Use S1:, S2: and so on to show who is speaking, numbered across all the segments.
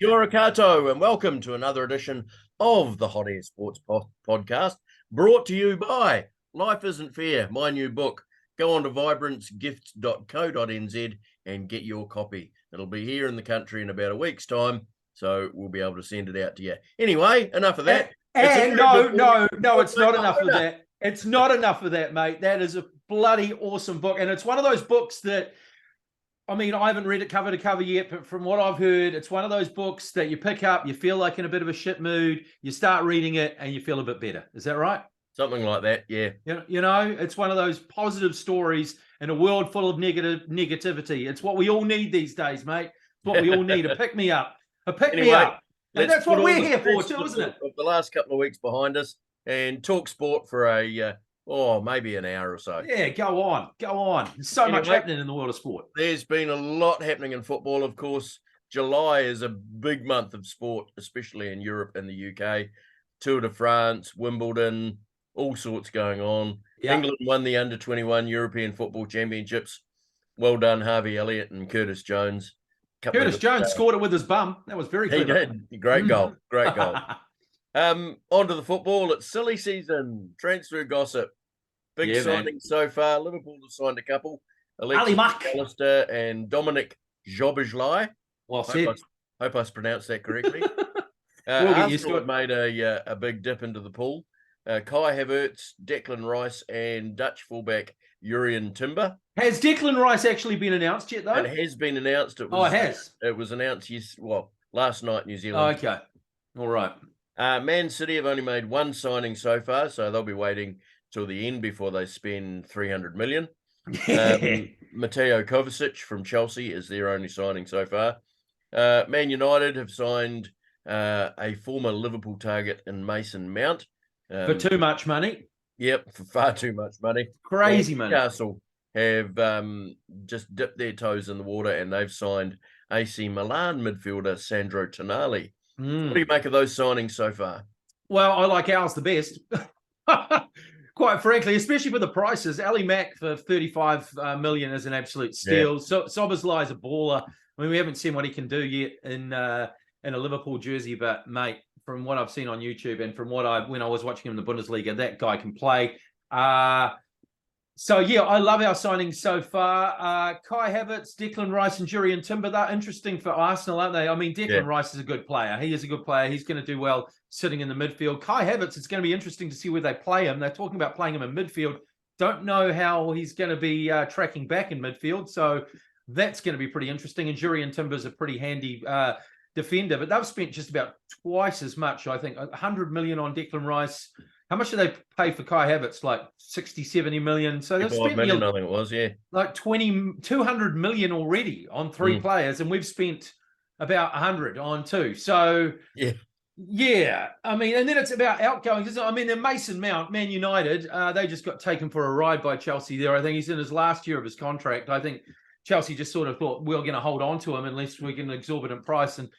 S1: Kia ora kato, and welcome to another edition of the Hot Air Sports Podcast, brought to you by Life Isn't Fair, my new book. Go on to vibrancegift.co.nz and get your copy. It'll be here in the country in about a week's time, so we'll be able to send it out to you. Anyway, enough of that.
S2: And no, it's not enough of that. It's not enough of that, mate. That is a bloody awesome book. And it's one of those books that, I mean, I haven't read it cover to cover yet, but from what I've heard, it's one of those books that you pick up, you feel like in a bit of a shit mood, you start reading it, and you feel a bit better. Is that right?
S1: Something like that, yeah.
S2: You know, it's one of those positive stories in a world full of negativity. It's what we all need these days, mate. It's what we all need, a pick me up. Me up. And that's what we're here for too, isn't it?
S1: The last couple of weeks behind us and talk sport for maybe an hour or so.
S2: Yeah, go on. There's so much happening in the world of sport.
S1: There's been a lot happening in football, of course. July is a big month of sport, especially in Europe and the UK. Tour de France, Wimbledon, all sorts going on. Yeah. England won the Under-21 European Football Championships. Well done, Harvey Elliott and Curtis Jones.
S2: Curtis Jones scored it with his bum. That was very clever.
S1: He did. Great goal. Great goal. On to the football. It's silly season. Transfer gossip. Big signing so far. Liverpool have signed a couple. Alexis McAllister and Dominic Szoboszlai.
S2: Well said.
S1: Hope I pronounced that correctly. Arsenal have made a big dip into the pool. Kai Havertz, Declan Rice, and Dutch fullback Jurrien Timber.
S2: Has Declan Rice actually been announced yet, though?
S1: It has been announced. It has. It was announced last night, New Zealand.
S2: Oh, okay. All right.
S1: Man City have only made one signing so far, so they'll be waiting till the end before they spend 300 million. Mateo Kovacic from Chelsea is their only signing so far. Man United have signed a former Liverpool target in Mason Mount.
S2: For too much money.
S1: Yep, for far too much money.
S2: Crazy money.
S1: Newcastle have just dipped their toes in the water and they've signed AC Milan midfielder Sandro Tonali. What do you make of those signings so far?
S2: Well, I like ours the best. Quite frankly, especially for the prices. Ali Mack for 35 million is an absolute steal. Yeah. Szoboszlai is a baller. I mean, we haven't seen what he can do yet in a Liverpool jersey, but mate, from what I've seen on YouTube and from when I was watching him in the Bundesliga, that guy can play. So yeah, I love our signings so far. Kai Havertz, Declan Rice, and Jurrien Timber. They're interesting for Arsenal, aren't they? I mean, Declan Rice is a good player. He is a good player. He's going to do well sitting in the midfield. Kai Havertz, it's going to be interesting to see where they play him. They're talking about playing him in midfield. Don't know how he's going to be tracking back in midfield. So that's going to be pretty interesting. And Jurrien Timber's a pretty handy defender, but they've spent just about twice as much, I think, 100 million on Declan Rice. How much did they pay for Kai Havertz? Like 60, 70 million. So they've spent
S1: million, I think it was,
S2: like 200 million already on three players, and we've spent about 100 on two. So yeah. I mean, and then it's about outgoings. I mean, then Mason Mount, Man United, they just got taken for a ride by Chelsea there. I think he's in his last year of his contract. I think Chelsea just sort of thought we're going to hold on to him unless we get an exorbitant price, and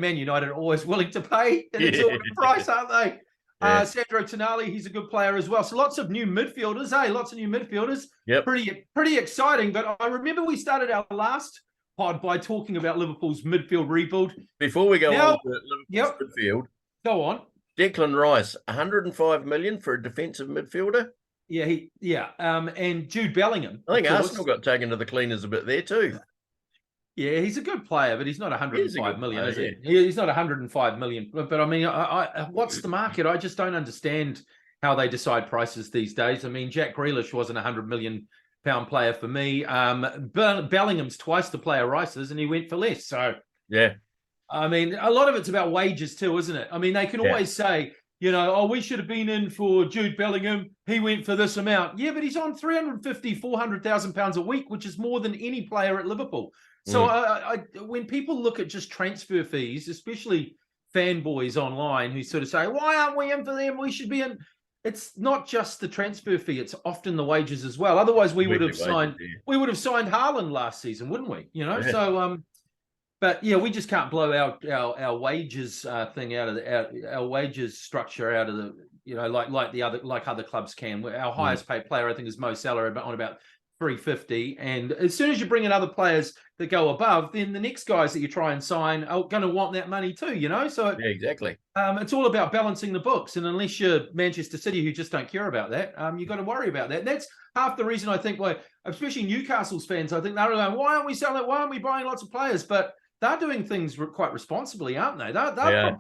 S2: Man United are always willing to pay an exorbitant price, aren't they? Yeah. Sandro Tonali, he's a good player as well. So lots of new midfielders, Lots of new midfielders.
S1: Yep.
S2: Pretty exciting. But I remember we started our last pod by talking about Liverpool's midfield rebuild.
S1: Before we go on to Liverpool's midfield.
S2: Go on.
S1: Declan Rice, 105 million for a defensive midfielder.
S2: Yeah, and Jude Bellingham.
S1: I think Arsenal got taken to the cleaners a bit there too.
S2: Yeah, he's a good player, but he's not 105 million, is he? He's not 105 million. But I mean, what's the market? I just don't understand how they decide prices these days. I mean, Jack Grealish wasn't a £100 million player for me. Bellingham's twice the player Rice is, and he went for less. So
S1: yeah, I
S2: mean, a lot of it's about wages too, isn't it? I mean, they can always say, we should have been in for Jude Bellingham. He went for this amount. Yeah, but he's on 350, 400,000 pounds a week, which is more than any player at Liverpool. So when people look at just transfer fees, especially fanboys online who sort of say, why aren't we in for them? We should be in. It's not just the transfer fee. It's often the wages as well. Otherwise, we would have signed Haaland last season, wouldn't we? Yeah. So, but yeah, we just can't blow our wages thing out of our wages structure out of the, like other clubs can. Our highest paid player, I think, is Mo Salah on about 350, and as soon as you bring in other players that go above, then the next guys that you try and sign are going to want that money too, you know. So
S1: Yeah, exactly.
S2: it's all about balancing the books, and unless you're Manchester City, who just don't care about that, you've got to worry about that. And that's half the reason I think, like, especially Newcastle's fans, I think they're going, why aren't we selling it? Why aren't we buying lots of players? But they're doing things quite responsibly, aren't they? They're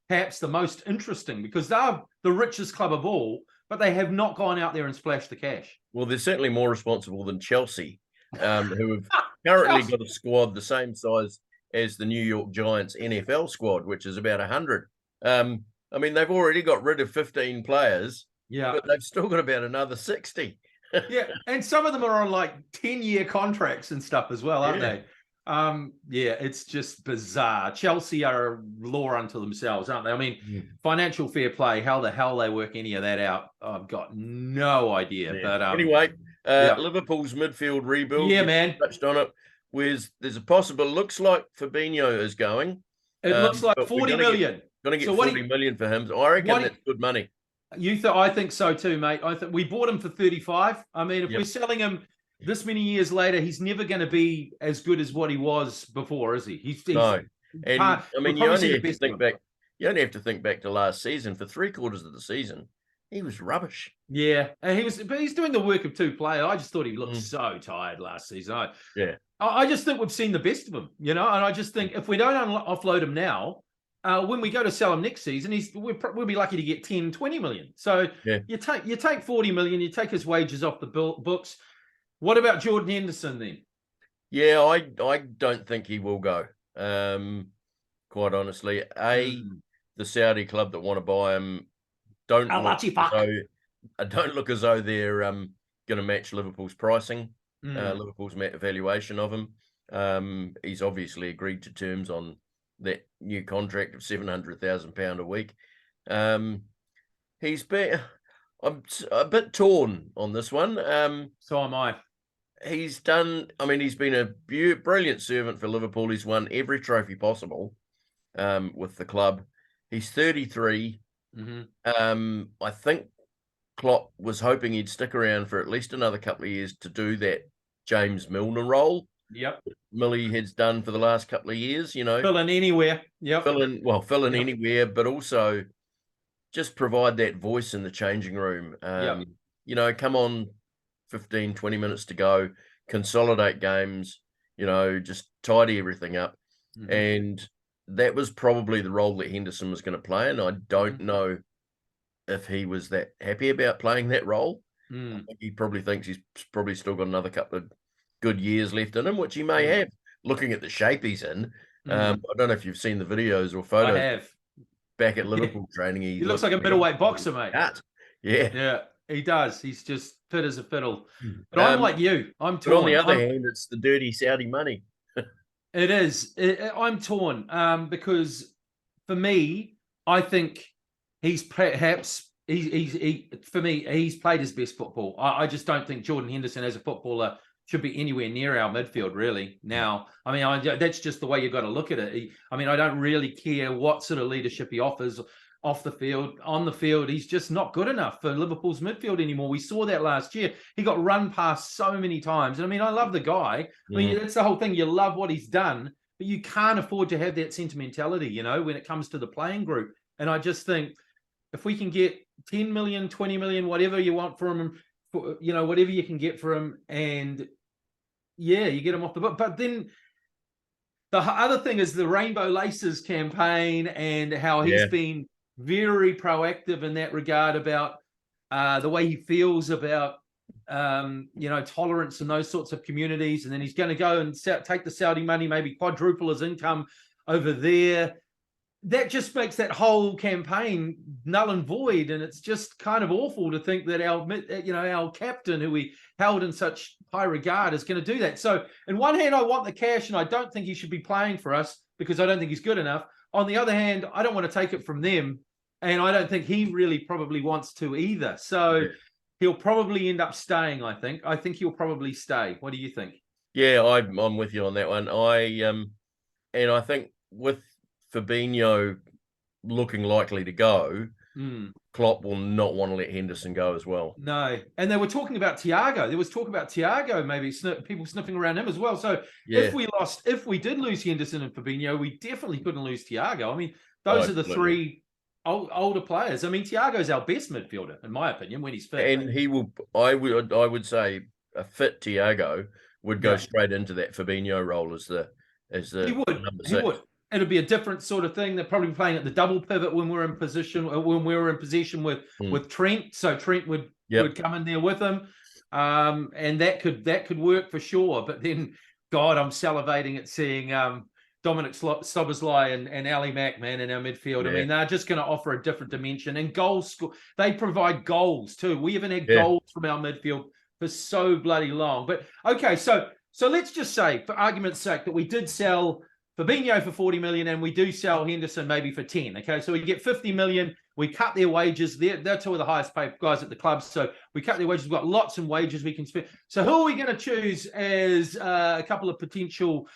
S2: perhaps the most interesting, because they're the richest club of all, but they have not gone out there and splashed the cash.
S1: Well, they're certainly more responsible than Chelsea, who have currently got a squad the same size as the New York Giants NFL squad, which is about 100. I mean, they've already got rid of 15 players, but they've still got about another 60.
S2: Yeah, and some of them are on like 10-year contracts and stuff as well, aren't they? Yeah, it's just bizarre. Chelsea are a law unto themselves, aren't they? I mean, financial fair play, how the hell they work any of that out, I've got no idea.
S1: Yeah.
S2: But
S1: anyway, Liverpool's midfield rebuild.
S2: Yeah, man.
S1: Touched on it. There's a possible, looks like Fabinho is going.
S2: It looks like 40 million.
S1: Going to get 40 million for him. I reckon that's good money.
S2: I think so too, mate. I think we bought him for 35. I mean, if we're selling him this many years later, he's never going to be as good as what he was before, is he?
S1: No. And I mean, you only have to think back. You only have to think back to last season. For 3/4 of the season, he was rubbish.
S2: Yeah, and but he's doing the work of two players. I just thought he looked so tired last season. I just think we've seen the best of him, you know. And I just think if we don't offload him now, when we go to sell him next season, we'll be lucky to get 10, 20 million. So you take 40 million, you take his wages off the books. What about Jordan Henderson then?
S1: Yeah, I don't think he will go. Quite honestly, the Saudi club that want to buy him don't look as though they're going to match Liverpool's pricing, Liverpool's valuation of him. He's obviously agreed to terms on that new contract of £700,000 a week. I'm a bit torn on this one.
S2: So am I.
S1: He's been a brilliant servant for Liverpool. He's won every trophy possible with the club. He's 33. I think Klopp was hoping he'd stick around for at least another couple of years to do that James Milner role.
S2: Yep.
S1: Millie has done for the last couple of years, you know.
S2: Fill in anywhere. Yep.
S1: Fill in anywhere, but also just provide that voice in the changing room. You know, come on 15, 20 minutes to go, consolidate games, you know, just tidy everything up. And that was probably the role that Henderson was going to play. And I don't know if he was that happy about playing that role. I think he probably thinks he's probably still got another couple of good years left in him, which he may have, looking at the shape he's in. I don't know if you've seen the videos or photos.
S2: I have.
S1: Back at Liverpool training.
S2: He looks like a middleweight boxer, mate.
S1: Yeah,
S2: he does. He's just fit as a fiddle. But I'm like you. I'm torn.
S1: But on the other hand, it's the dirty Saudi money.
S2: It is. I'm torn because for me, I think he's perhaps for me, he's played his best football. I just don't think Jordan Henderson as a footballer should be anywhere near our midfield, really. Now, I mean, that's just the way you've got to look at it. I don't really care what sort of leadership he offers off the field. On the field, he's just not good enough for Liverpool's midfield anymore. We saw that last year. He got run past so many times. And I mean, I love the guy. I mean, that's the whole thing. You love what he's done, but you can't afford to have that sentimentality, you know, when it comes to the playing group. And I just think if we can get 10 million, 20 million, whatever you want from him, you know, whatever you can get for him, and you get him off the book. But then the other thing is the Rainbow Laces campaign and how he's been very proactive in that regard about the way he feels about, you know, tolerance and those sorts of communities. And then he's going to go and take the Saudi money, maybe quadruple his income over there. That just makes that whole campaign null and void. And it's just kind of awful to think that our captain, who we held in such high regard, is going to do that. So on one hand, I want the cash and I don't think he should be playing for us because I don't think he's good enough. On the other hand, I don't want to take it from them. And I don't think he really probably wants to either. So he'll probably end up staying, I think. I think he'll probably stay. What do you think?
S1: Yeah, I'm with you on that one. And I think with Fabinho looking likely to go, Klopp will not want to let Henderson go as well.
S2: No, and they were talking about Thiago. There was talk about Thiago, maybe people sniffing around him as well. So if we did lose Henderson and Fabinho, we definitely couldn't lose Thiago. I mean, those are the three older players. I mean, Thiago's our best midfielder, in my opinion, when he's fit.
S1: And he will. I would say a fit Thiago would go straight into that Fabinho role as the number 6.
S2: He would. It'll be a different sort of thing. They're probably playing at the double pivot when we're in position, when we were in possession with Trent. So Trent would come in there with him, and that could work for sure. But then, God, I'm salivating at seeing Dominic Szoboszlai and Ali Mack, man, in our midfield. Yeah. I mean, they're just going to offer a different dimension and goals. They provide goals too. We haven't had goals from our midfield for so bloody long. But okay, so let's just say, for argument's sake, that we did sell Fabinho for 40 million and we do sell Henderson maybe for 10. Okay, so we get 50 million. We cut their wages. They're two of the highest paid guys at the club. So we cut their wages. We've got lots of wages we can spend. So who are we going to choose as a couple of potential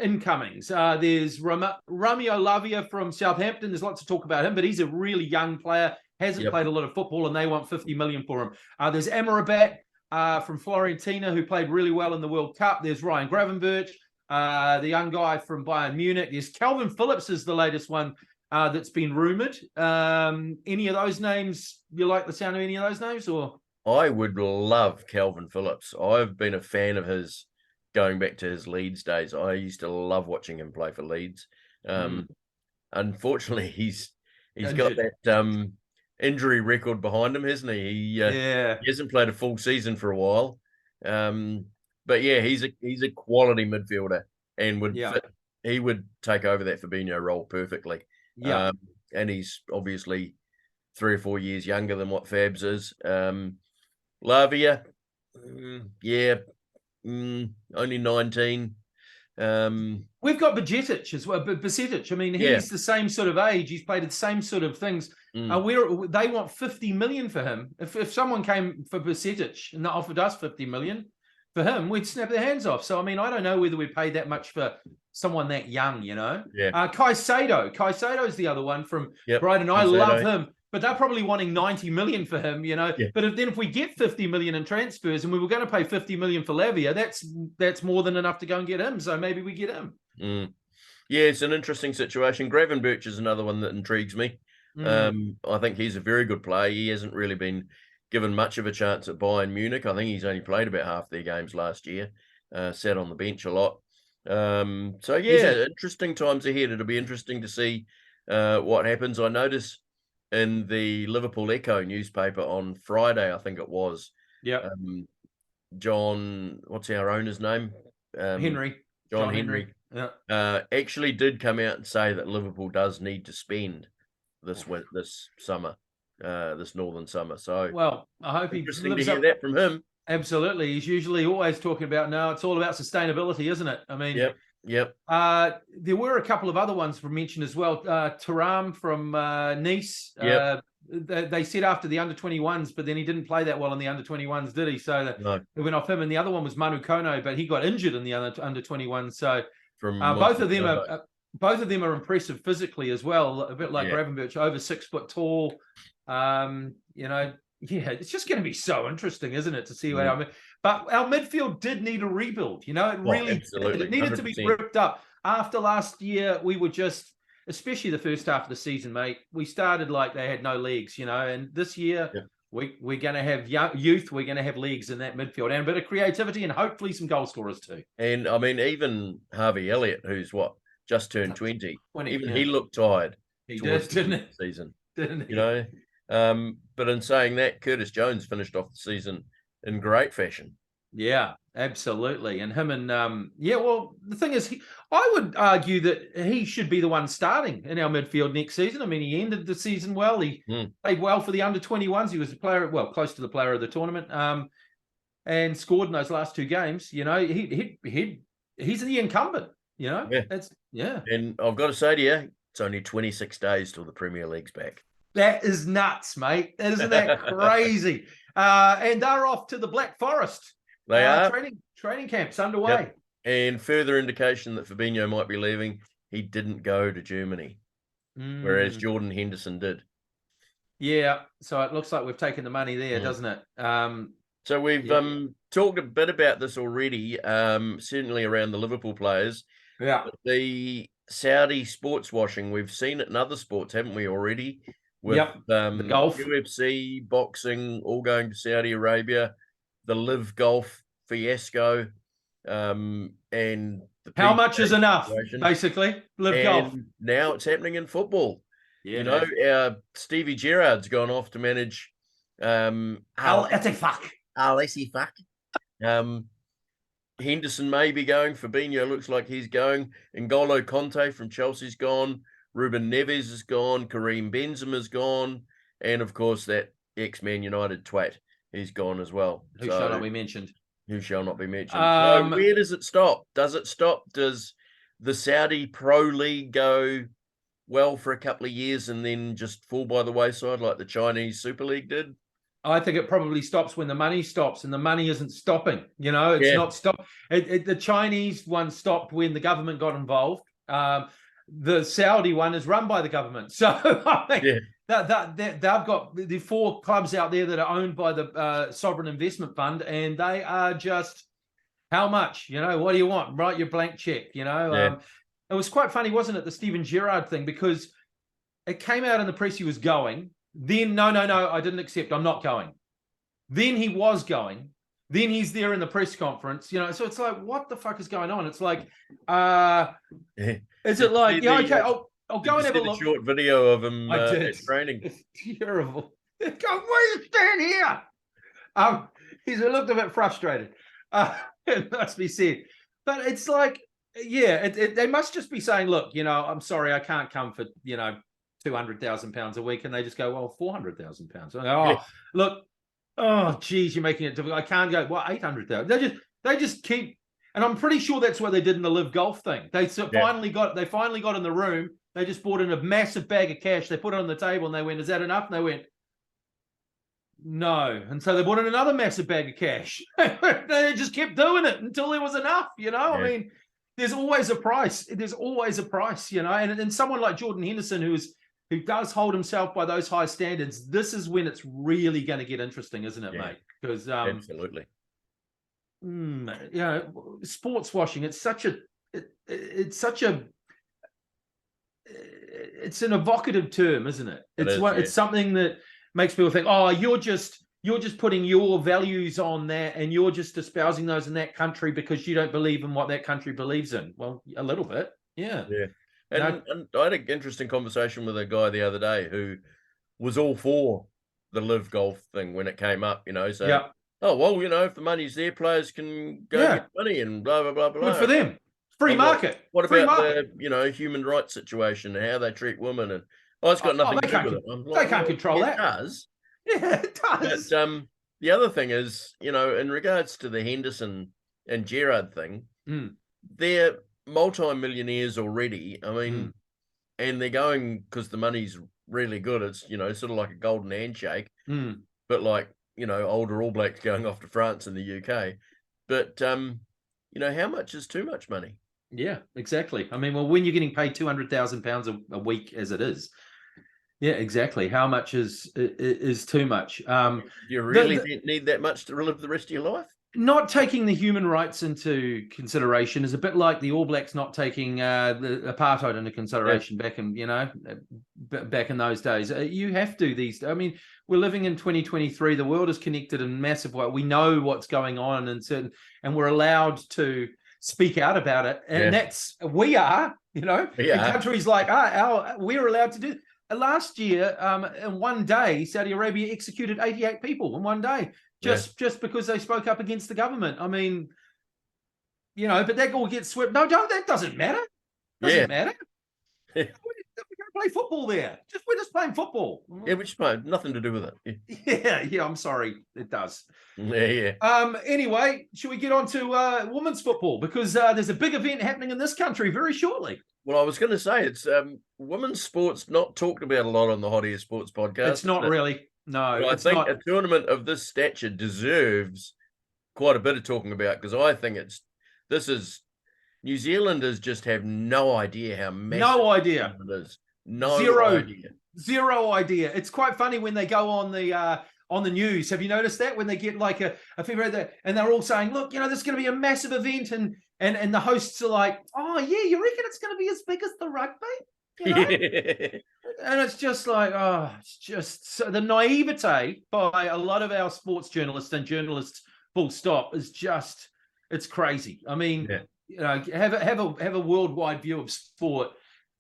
S2: incomings? There's Romeo Lavia from Southampton. There's lots to talk about him, but he's a really young player, hasn't played a lot of football, and they want 50 million for him. There's Amrabat from Fiorentina, who played really well in the World Cup. There's Ryan Gravenberch, the young guy from Bayern Munich. There's Calvin Phillips is the latest one that's been rumoured. Any of those names, you like the sound of any of those names? Or
S1: I would love Calvin Phillips. I've been a fan of his going back to his Leeds days. I used to love watching him play for Leeds. Unfortunately, he's got that injury record behind him, hasn't he? He hasn't played a full season for a while. But yeah, he's a quality midfielder and he would take over that Fabinho role perfectly. Yeah. And he's obviously 3 or 4 years younger than what Fabs is. Lavia, only 19.
S2: We've got Bajcetic as well. But Bajcetic, I mean, he's the same sort of age. He's played the same sort of things. They want 50 million for him. If someone came for Bajcetic and they offered us 50 million for him, we'd snap their hands off. So I mean, I don't know whether we paid that much for someone that young, you know. Caicedo's the other one from Brighton. I love him. But they're probably wanting 90 million for him, you know. Yeah. But if we get 50 million in transfers and we were going to pay 50 million for Lavia, that's more than enough to go and get him. So maybe we get him.
S1: Yeah, it's an interesting situation. Gravenberch is another one that intrigues me. I think he's a very good player. He hasn't really been given much of a chance at Bayern Munich. I think he's only played about half their games last year. Sat on the bench a lot. So yeah, interesting times ahead. It'll be interesting to see what happens. I notice in the Liverpool Echo newspaper on Friday, I think it was. Yeah. John, what's our owner's name?
S2: Henry.
S1: John Henry. Yeah. Actually did come out and say that Liverpool does need to spend this summer, this northern summer. So,
S2: well, I hope he
S1: interesting to hear that from him.
S2: Absolutely. He's usually always talking about, no, it's all about sustainability, isn't it? I mean,
S1: Yep.
S2: There were a couple of other ones for mention as well. Thuram from Nice. They said after the under-21s, but then he didn't play that well in the under-21s, did he? So it went off him. And the other one was Manu Kono, but he got injured in the under-21s. So both of them are impressive physically as well. A bit like Gravenberch, over 6 foot tall. You know, it's just going to be so interesting, isn't it, to see what I mean. But our midfield did need a rebuild. You know, it needed 100%. To be ripped up. After last year, we were just, especially the first half of the season, mate, we started like they had no legs, you know. And this year, we're going to have youth. We're going to have legs in that midfield and a bit of creativity and hopefully some goal scorers too.
S1: And, I mean, even Harvey Elliott, who's just turned 20, even he looked tired.
S2: He did, didn't he?
S1: Season,
S2: didn't he?
S1: You know, but in saying that, Curtis Jones finished off the season in great fashion.
S2: Yeah, absolutely. And him and well, the thing is, I would argue that he should be the one starting in our midfield next season. I mean, he ended the season well. He played well for the under-21s. He was a player, close to the player of the tournament, and scored in those last 2 games. You know, he's the incumbent. You know,
S1: And I've got to say to you, it's only 26 days till the Premier League's back.
S2: That is nuts, mate. Isn't that crazy? And they're off to the Black Forest.
S1: They are.
S2: Training camps underway. Yep.
S1: And further indication that Fabinho might be leaving, he didn't go to Germany, whereas Jordan Henderson did.
S2: Yeah. So it looks like we've taken the money there, doesn't it?
S1: So we've
S2: Yeah.
S1: talked a bit about this already, certainly around the Liverpool players.
S2: Yeah.
S1: But the Saudi sports washing, we've seen it in other sports, haven't we, already? With
S2: Yep. The golf.
S1: UFC, boxing, all going to Saudi Arabia, the Live Golf fiasco, and the
S2: How
S1: PGA
S2: much is enough,
S1: situation.
S2: basically? Live
S1: And
S2: golf.
S1: now it's happening in football.
S2: Yeah,
S1: You know,
S2: man.
S1: Stevie Gerrard's gone off to manage
S2: Al Ettifaq.
S1: Al-Ettifaq. Henderson may be going. Fabinho looks like he's going. N'Golo Conte from Chelsea's gone. Ruben Neves is gone. Karim Benzema's gone. And, of course, that ex-Man United twat, he's gone as well.
S2: Who shall not be mentioned?
S1: Who shall not be mentioned. So where does it stop? Does it stop? Does the Saudi Pro League go well for a couple of years and then just fall by the wayside like the Chinese Super League did?
S2: I think it probably stops when the money stops, and the money isn't stopping. You know, it's not stopped. The Chinese one stopped when the government got involved. The Saudi one is run by the government. So I think they've got the 4 clubs out there that are owned by the Sovereign Investment Fund, and they are just, how much? You know, what do you want? Write your blank check, you know. It was quite funny, wasn't it, the Steven Gerrard thing, because it came out in the press he was going. Then, no, I didn't accept. I'm not going. Then he was going. Then he's there in the press conference, you know. So it's like, what the fuck is going on? It's like, is it like, yeah, okay, I'll go and have a look.
S1: Short video of him at training.
S2: It's terrible. Go, why you stand here? He's looked a bit frustrated. It must be said, but it's like, yeah, they must just be saying, look, you know, I'm sorry, I can't come for, you know, £200,000 a week, and they just go, well, £400,000. Oh, look, oh, geez, you're making it difficult. I can't go. Well, 800,000. They just keep, and I'm pretty sure that's what they did in the Live Golf thing. They finally got in the room. They just brought in a massive bag of cash. They put it on the table, and they went, "Is that enough?" And they went, "No." And so they brought in another massive bag of cash. They just kept doing it until there was enough. You know, I mean, there's always a price. There's always a price. You know, and someone like Jordan Henderson, who does hold himself by those high standards, this is when it's really going to get interesting, isn't it, mate? Because
S1: absolutely,
S2: you know, sports washing. It's an evocative term, isn't it? It's something that makes people think, oh, you're just putting your values on that, and you're just espousing those in that country because you don't believe in what that country believes in. Well, a little bit, yeah.
S1: And I had an interesting conversation with a guy the other day who was all for the Live Golf thing when it came up, you know. So, oh, well, you know, if the money's there, players can go get money and blah, blah, blah, blah.
S2: Good for them. Free market.
S1: What about the, you know, human rights situation and how they treat women? And it's got nothing to do with it.
S2: They can't control that.
S1: It does.
S2: Yeah, it does.
S1: But the other thing is, you know, in regards to the Henderson and Gerrard thing, they're multi-millionaires already. I mean, and they're going because the money's really good. It's, you know, sort of like a golden handshake, but like, you know, older All Blacks going off to France and the UK. But, you know, how much is too much money?
S2: Yeah, exactly. I mean, well, when you're getting paid £200,000 a week as it is, yeah, exactly. How much is too much?
S1: Do you really need that much to live the rest of your life?
S2: Not taking the human rights into consideration is a bit like the All Blacks not taking the apartheid into consideration back in, you know, back in those days. You have to these. I mean, we're living in 2023. The world is connected in massive way. We know what's going on and we're allowed to speak out about it. And we are, you know, in countries like we're allowed to do. Last year, in one day, Saudi Arabia executed 88 people in one day. Just because they spoke up against the government. I mean, you know, but that all gets swept. No, that doesn't matter. Doesn't matter. We're going to play football there. We're just playing football.
S1: Yeah, which nothing to do with
S2: it. Yeah. I'm sorry, it does.
S1: Yeah.
S2: Anyway, should we get on to women's football, because there's a big event happening in this country very shortly.
S1: Well, I was going to say it's women's sports not talked about a lot on the Hot Air Sports podcast.
S2: It's not really. No,
S1: I think a tournament of this stature deserves quite a bit of talking about, because I think New Zealanders just have no idea how massive it is. No
S2: Zero.
S1: idea.
S2: Zero idea. It's quite funny when they go on the news. Have you noticed that when they get like a figure that, and they're all saying, "Look, this is going to be a massive event," and the hosts are like, "Oh yeah, you reckon it's going to be as big as the rugby?"
S1: Yeah.
S2: And it's just like, oh, it's just so the naivete by a lot of our sports journalists and journalists, full stop, is just, it's crazy. I mean, have a worldwide view of sport.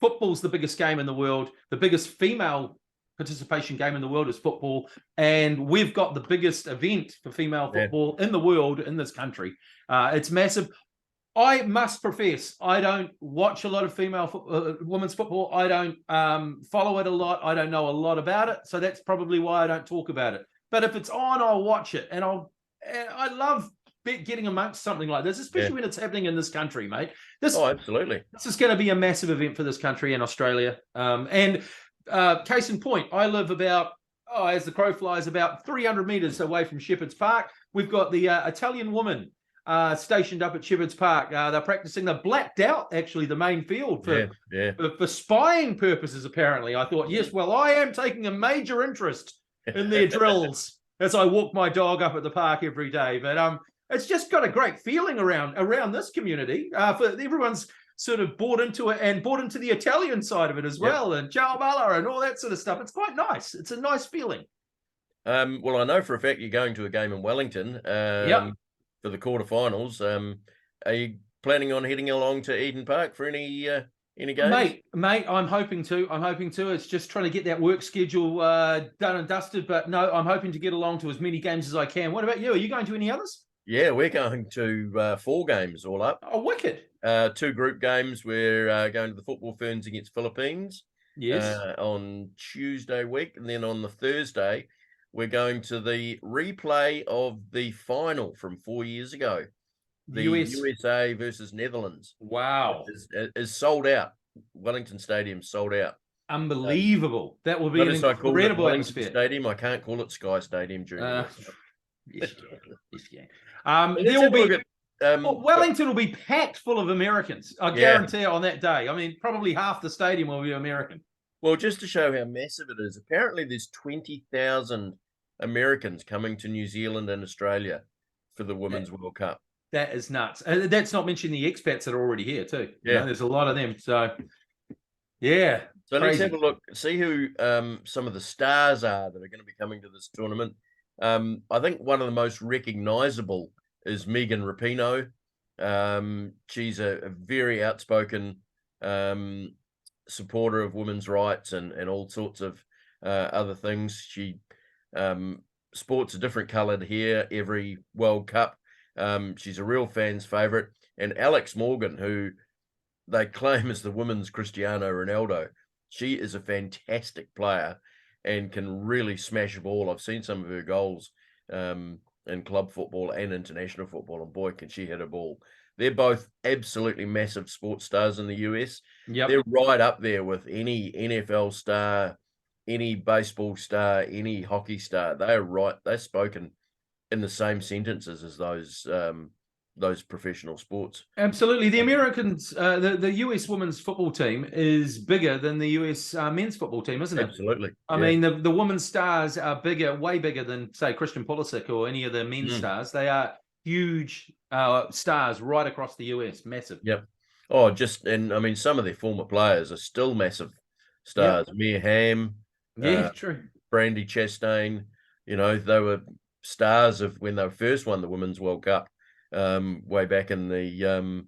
S2: Football's the biggest game in the world. The biggest female participation game in the world is football, and we've got the biggest event for female football in the world in this country. It's massive. I must profess, I don't watch a lot of women's football. I don't follow it a lot. I don't know a lot about it, so that's probably why I don't talk about it. But if it's on, I'll watch it, and I love getting amongst something like this, especially when it's happening in this country, mate.
S1: Absolutely.
S2: This is going to be a massive event for this country and Australia. And case in point, I live about, as the crow flies, about 300 meters away from Shepherds Park. We've got the Italian woman stationed up at Shepherds Park. They're practicing. They're blacked out, actually, the main field for spying purposes, apparently. I thought, yes, well, I am taking a major interest in their drills as I walk my dog up at the park every day. But it's just got a great feeling around this community. For everyone's sort of bought into it and bought into the Italian side of it as well, and Ciao Bella and all that sort of stuff. It's quite nice. It's a nice feeling.
S1: Well, I know for a fact you're going to a game in Wellington. For the quarterfinals. Are you planning on heading along to Eden Park for any games?
S2: Mate, I'm hoping to. It's just trying to get that work schedule done and dusted. But no, I'm hoping to get along to as many games as I can. What about you? Are you going to any others?
S1: Yeah, we're going to 4 games all up.
S2: Oh, wicked.
S1: 2 group games. We're going to the Football Ferns against Philippines.
S2: Yes.
S1: On Tuesday week, and then on the Thursday, we're going to the replay of the final from 4 years ago. The USA versus Netherlands.
S2: Wow.
S1: Is sold out. Wellington Stadium sold out.
S2: Unbelievable. That will be an incredible atmosphere.
S1: Stadium. I can't call it Sky Stadium during the
S2: Yes, there will be Wellington will be packed full of Americans. I guarantee on that day. I mean, probably half the stadium will be American.
S1: Well, just to show how massive it is, apparently there's 20,000 Americans coming to New Zealand and Australia for the Women's World Cup.
S2: That is nuts. And that's not mentioning the expats that are already here too. Yeah, there's a lot of them. So, yeah.
S1: So let's have a look, see who some of the stars are that are going to be coming to this tournament. I think one of the most recognizable is Megan Rapinoe. She's a very outspoken supporter of women's rights and all sorts of other things. She sports a different coloured hair every World Cup. She's a real fan's favourite. And Alex Morgan, who they claim is the women's Cristiano Ronaldo, she is a fantastic player and can really smash a ball. I've seen some of her goals in club football and international football, and boy, can she hit a ball. They're both absolutely massive sports stars in the US.
S2: Yep.
S1: They're right up there with any NFL star, any baseball star, any hockey star. They're right. They're spoken in the same sentences as those professional sports.
S2: Absolutely. The Americans, the US women's football team is bigger than the US men's football team, isn't it?
S1: Absolutely.
S2: I mean, the women's stars are bigger, way bigger than, say, Christian Pulisic or any of the men's stars. They are huge stars right across the US. Massive.
S1: Yep. Oh, and I mean, some of their former players are still massive stars. Yep. Mia Hamm.
S2: Yeah, true.
S1: Brandy Chastain. You know, they were stars of when they first won the Women's World Cup way back in the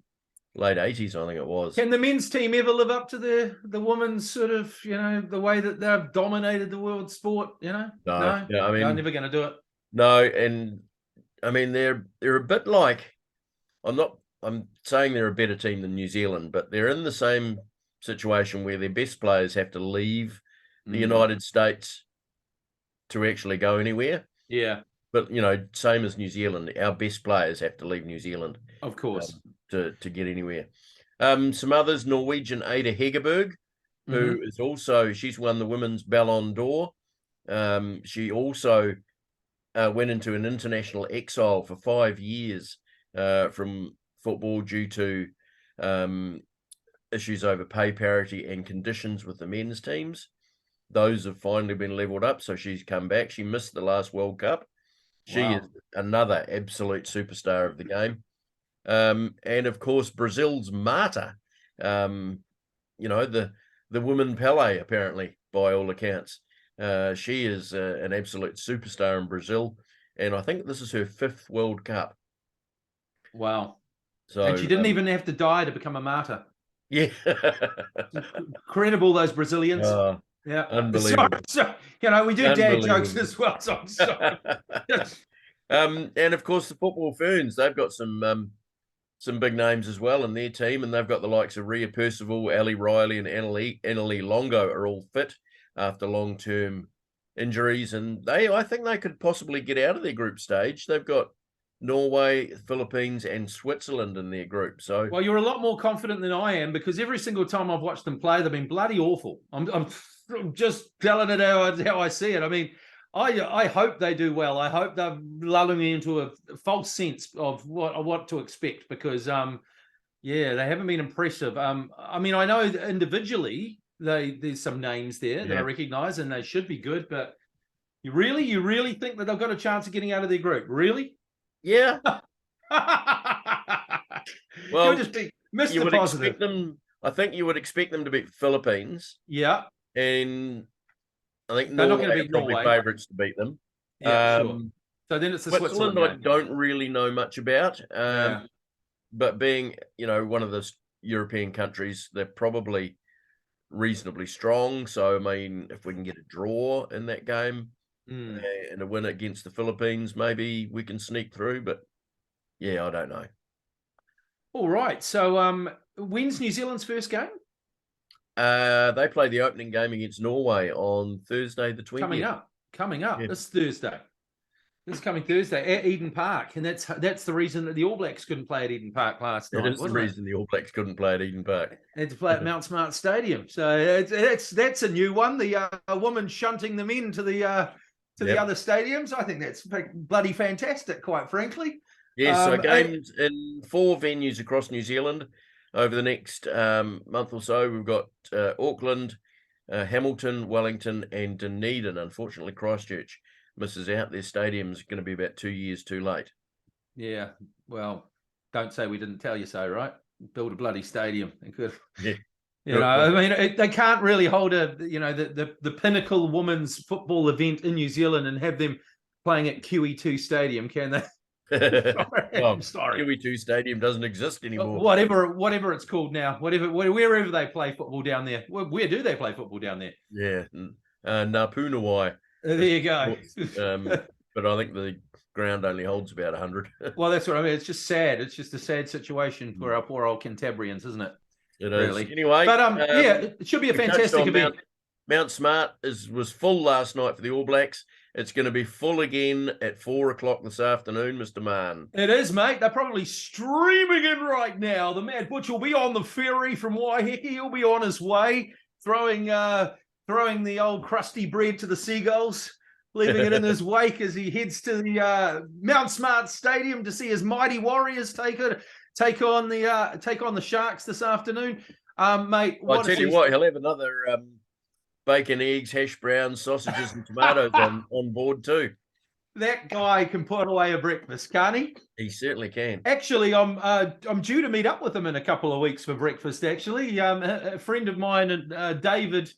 S1: late 80s, I think it was.
S2: Can the men's team ever live up to the women's sort of, the way that they've dominated the world sport, No,
S1: I mean,
S2: they're never going to do it.
S1: No, and I mean, they're a bit like, I'm saying they're a better team than New Zealand, but they're in the same situation where their best players have to leave the United States to actually go anywhere.
S2: Yeah.
S1: But, same as New Zealand, our best players have to leave New Zealand.
S2: Of course.
S1: To get anywhere. Some others, Norwegian Ada Hegerberg, who is also, she's won the Women's Ballon d'Or. She also went into an international exile for 5 years from football due to issues over pay parity and conditions with the men's teams. Those have finally been leveled up, so she's come back. She missed the last World Cup. She
S2: Wow.
S1: is another absolute superstar of the game. And of course, Brazil's Marta, you know, the woman Pele, apparently, by all accounts. She is an absolute superstar in Brazil, and I think this is her 5th World Cup.
S2: Wow.
S1: So,
S2: And she didn't even have to die to become a martyr.
S1: yeah,
S2: Incredible, those Brazilians. Yeah,
S1: unbelievable.
S2: So, you know, we do dad jokes as well. So I'm sorry.
S1: And of course, the football ferns, they've got some big names as well in their team, and they've got the likes of Rhea Percival, Ali Riley, and Annalie Longo are all fit after long-term injuries, and I think they could possibly get out of their group stage. They've got Norway, Philippines, and Switzerland in their group. So,
S2: well, you're a lot more confident than I am, because every single time I've watched them play, they've been bloody awful. I'm just telling it how I see it. I mean, I hope they do well. I hope they're lulling me into a false sense of what to expect, because yeah, they haven't been impressive. I mean, I know that individually there's some names there that I recognize, and they should be good, but you really think that they've got a chance of getting out of their group? Really?
S1: yeah. Well,
S2: just be Mr.
S1: you would
S2: Positive.
S1: expect them. I think you would expect them to beat Philippines,
S2: Yeah,
S1: and I think
S2: they're not
S1: Norway
S2: going to
S1: are
S2: beat
S1: probably
S2: Norway.
S1: favourites to beat them.
S2: Yeah, sure. So then it's the Switzerland
S1: I
S2: game.
S1: don't really know much about.
S2: Yeah.
S1: But being, you know, one of the European countries, they're probably reasonably strong. So, I mean, if we can get a draw in that game and a win against the Philippines, maybe we can sneak through. But yeah, I don't know.
S2: All right. So, when's New Zealand's first game?
S1: They play the opening game against Norway on Thursday, the 20th.
S2: Coming up.
S1: Yeah.
S2: This Thursday. This coming Thursday at Eden Park, and that's the reason that the All Blacks couldn't play at Eden Park last night.
S1: That is the reason the All Blacks couldn't play at Eden Park.
S2: They had to play at Mount Smart Stadium. So that's a new one. The woman shunting them into the other stadiums. I think that's bloody fantastic, quite frankly.
S1: Yes, so games in 4 venues across New Zealand over the next month or so. We've got Auckland, Hamilton, Wellington, and Dunedin. Unfortunately, Christchurch misses out. Their stadium's going to be about 2 years too late.
S2: Yeah, well, don't say we didn't tell you so, right? Build a bloody stadium. They could.
S1: Yeah.
S2: You know, I mean, they can't really hold the pinnacle women's football event in New Zealand and have them playing at QE2 Stadium, can they?
S1: I'm
S2: sorry.
S1: QE2 Stadium doesn't exist anymore.
S2: Whatever it's called now, wherever they play football down there. Where do they play football down there?
S1: Yeah, Napunawai.
S2: There you go.
S1: But I think the ground only holds about 100.
S2: Well, that's what I mean. It's just sad. It's just a sad situation for our poor old Cantabrians, isn't it?
S1: It is.
S2: Really.
S1: Anyway,
S2: but yeah, it should be a fantastic event.
S1: Mount Smart was full last night for the All Blacks. It's going to be full again at 4:00 this afternoon, Mr. Mann.
S2: It is, mate. They're probably streaming in right now. The Mad Butch will be on the ferry from Waiheke. He'll be on his way, throwing the old crusty bread to the seagulls, leaving it in his wake as he heads to the Mount Smart Stadium to see his mighty Warriors take on the Sharks this afternoon. Mate,
S1: I'll tell you what, he'll have another bacon, eggs, hash browns, sausages, and tomatoes on board too.
S2: That guy can put away a breakfast, can't he?
S1: He certainly can.
S2: Actually, I'm due to meet up with him in a couple of weeks for breakfast. Actually, a friend of mine, David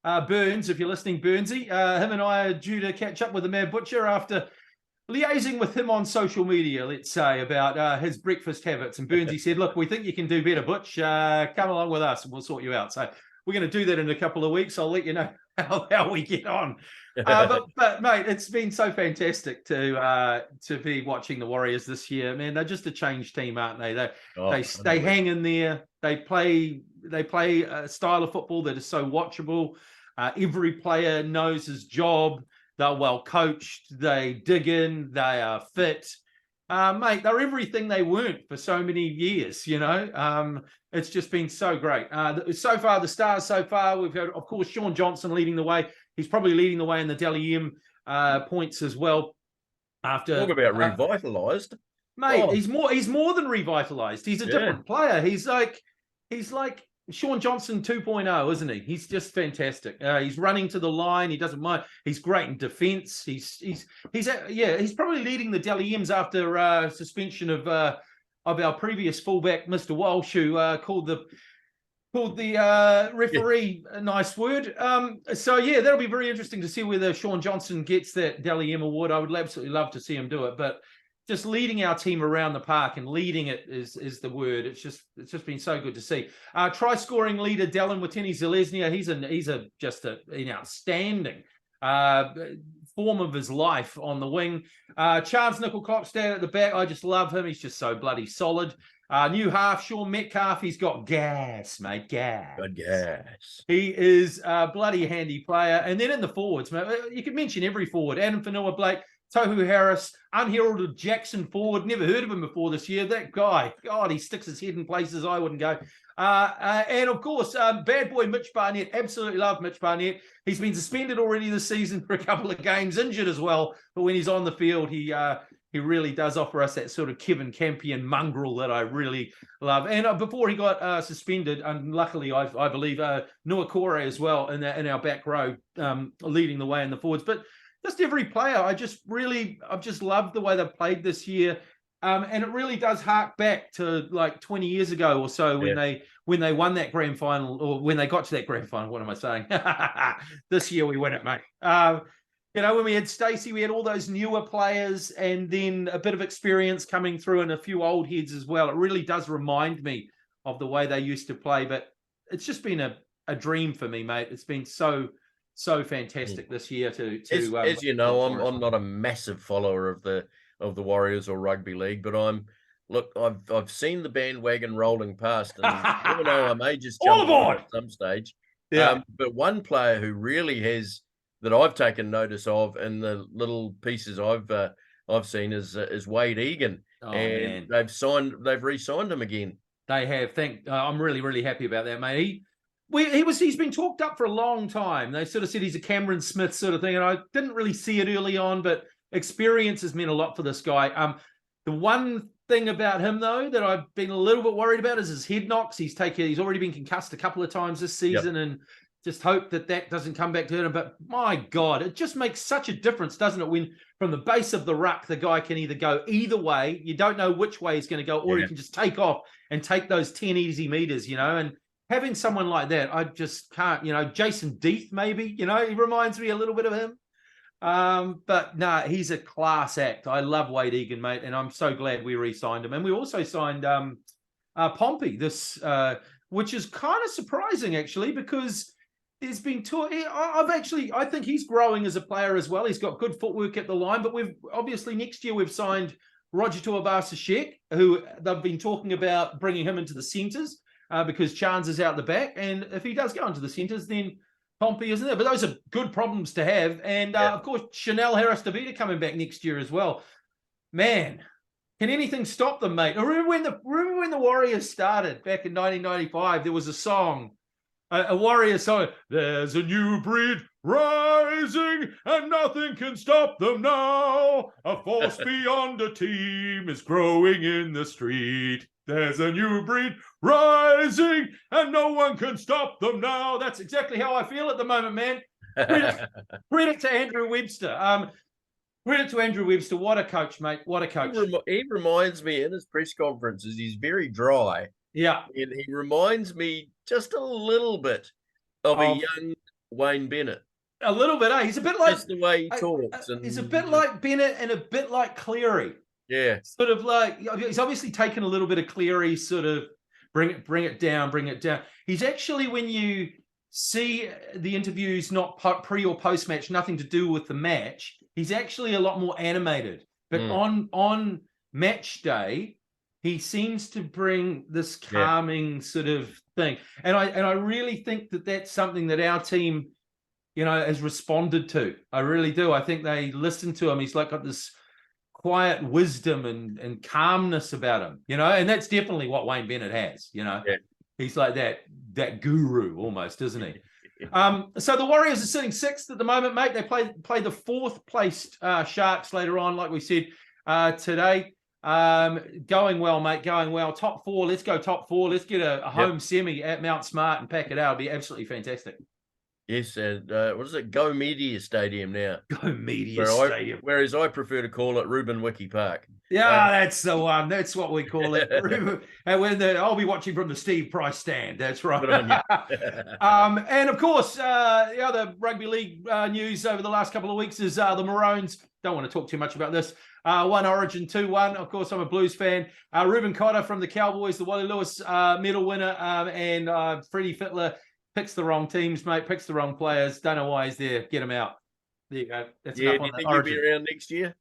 S2: Burns, if you're listening, Burnsy, him and I are due to catch up with the Mad Butcher after liaising with him on social media, let's say, about his breakfast habits. And Burnsy said, "Look, we think you can do better, Butch. Come along with us, and we'll sort you out." So we're going to do that in a couple of weeks. I'll let you know how we get on. But mate, it's been so fantastic to be watching the Warriors this year. Man, they're just a changed team, aren't they? They hang in there. They play a style of football that is so watchable. Every player knows his job. They're well coached. They dig in. They are fit. Mate, they're everything they weren't for so many years, you know. It's just been so great. So far, the Stars we've had, of course, Sean Johnson leading the way. He's probably leading the way in the Dally M points as well. After
S1: talk about revitalised.
S2: Mate, he's more than revitalised. He's a different player. He's like Sean Johnson 2.0, isn't he? He's just fantastic. He's running to the line. He doesn't mind. He's great in defence. He's probably leading the Dally M's after suspension of our previous fullback, Mr. Walsh, who called the referee a nice word. So yeah, that'll be very interesting to see whether Sean Johnson gets that Dally M award. I would absolutely love to see him do it, but just leading our team around the park and leading it is the word. It's just been so good to see. Try scoring leader Dallin Watene-Zeleznia. He's just an outstanding form of his life on the wing. Chance Nickel-Klokstad at the back. I just love him. He's just so bloody solid. New half, Sean Metcalf. He's got gas, mate. Gas.
S1: Good gas.
S2: He is a bloody handy player. And then in the forwards, mate, you could mention every forward. Adam Fanua-Blake, Tohu Harris, unheralded Jackson Ford. Never heard of him before this year. That guy, God, he sticks his head in places I wouldn't go. And of course, bad boy Mitch Barnett. Absolutely love Mitch Barnett. He's been suspended already this season for a couple of games, injured as well. But when he's on the field, he really does offer us that sort of Kevin Campion mongrel that I really love. And before he got suspended, and luckily I believe Nuakore as well in our back row, leading the way in the forwards. But just every player, I've just loved the way they've played this year. And it really does hark back to like 20 years ago or so when they won that grand final, or when they got to that grand final. What am I saying? This year we win it, mate. When we had Stacey, we had all those newer players and then a bit of experience coming through and a few old heads as well. It really does remind me of the way they used to play. But it's just been a dream for me, mate. It's been so fantastic this year
S1: as you know, I'm not a massive follower of the Warriors or rugby league, but I've seen the bandwagon rolling past, and even though I may just jump on at some stage.
S2: Yeah.
S1: But one player who really has, that I've taken notice of in the little pieces I've seen is Wade Egan.
S2: Man.
S1: They've re-signed him again.
S2: They have. I'm really, really happy about that, mate. He's been talked up for a long time. They sort of said he's a Cameron Smith sort of thing, and I didn't really see it early on, but experience has meant a lot for this guy. The one thing about him, though, that I've been a little bit worried about is his head knocks. He's already been concussed a couple of times this season, and just hope that doesn't come back to hurt him. But my God, it just makes such a difference, doesn't it? When from the base of the ruck, the guy can either go either way. You don't know which way he's going to go, or he can just take off and take those 10 easy meters, and having someone like that, I just can't, Jason Deeth, maybe, he reminds me a little bit of him. But no, he's a class act. I love Wade Egan, mate, and I'm so glad we re-signed him. And we also signed Pompey, which is kind of surprising, actually, because there's been I think he's growing as a player as well. He's got good footwork at the line, but next year we've signed Roger Tuivasa-Sheck, who they've been talking about bringing him into the centres. Because Chance is out the back, and if he does go into the centres, then Pompey isn't there. But those are good problems to have. And of course, Chanel Harris-Tavita coming back next year as well. Man, can anything stop them, mate? Remember when the Warriors started back in 1995? There was a song, a Warriors song. There's a new breed rising, and nothing can stop them now. A force beyond a team is growing in the street. There's a new breed rising, and no one can stop them now. That's exactly how I feel at the moment, man. Credit to Andrew Webster. Credit to Andrew Webster. What a coach, mate. What a coach.
S1: He reminds me in his press conferences, he's very dry.
S2: Yeah.
S1: And he reminds me just a little bit of a young Wayne Bennett.
S2: A little bit, eh? He's a bit like...
S1: Just the way he talks.
S2: He's a bit like Bennett and a bit like Cleary.
S1: Yeah.
S2: Sort of like, he's obviously taken a little bit of Cleary, sort of bring it down. He's actually, when you see the interviews, not pre or post match, nothing to do with the match, he's actually a lot more animated. But on match day, he seems to bring this calming sort of thing. And I really think that that's something that our team, has responded to. I really do. I think they listen to him. He's got this quiet wisdom and calmness about him, and that's definitely what Wayne Bennett has, He's like that guru almost, isn't he? So the Warriors are sitting 6th at the moment, mate. They play the 4th placed Sharks later on, like we said today. Going well, mate. Going well. Top 4. Let's go top 4. Let's get a home semi at Mount Smart and pack it out. It'll be absolutely fantastic.
S1: Yes, and what is it? Go Media Stadium now.
S2: Go Media Stadium.
S1: Whereas I prefer to call it Ruben Wiki Park.
S2: Yeah, that's the one. That's what we call it. And I'll be watching from the Steve Price stand. That's right. And of course, the other rugby league news over the last couple of weeks is the Maroons. Don't want to talk too much about this. One Origin 2-1. Of course, I'm a Blues fan. Ruben Cotter from the Cowboys, the Wally Lewis medal winner, and Freddie Fittler picks the wrong teams, mate. Picks the wrong players. Don't know why he's there. Get him out. There you go. That's
S1: do you
S2: enough on
S1: think
S2: Origin.
S1: he'll be around next year?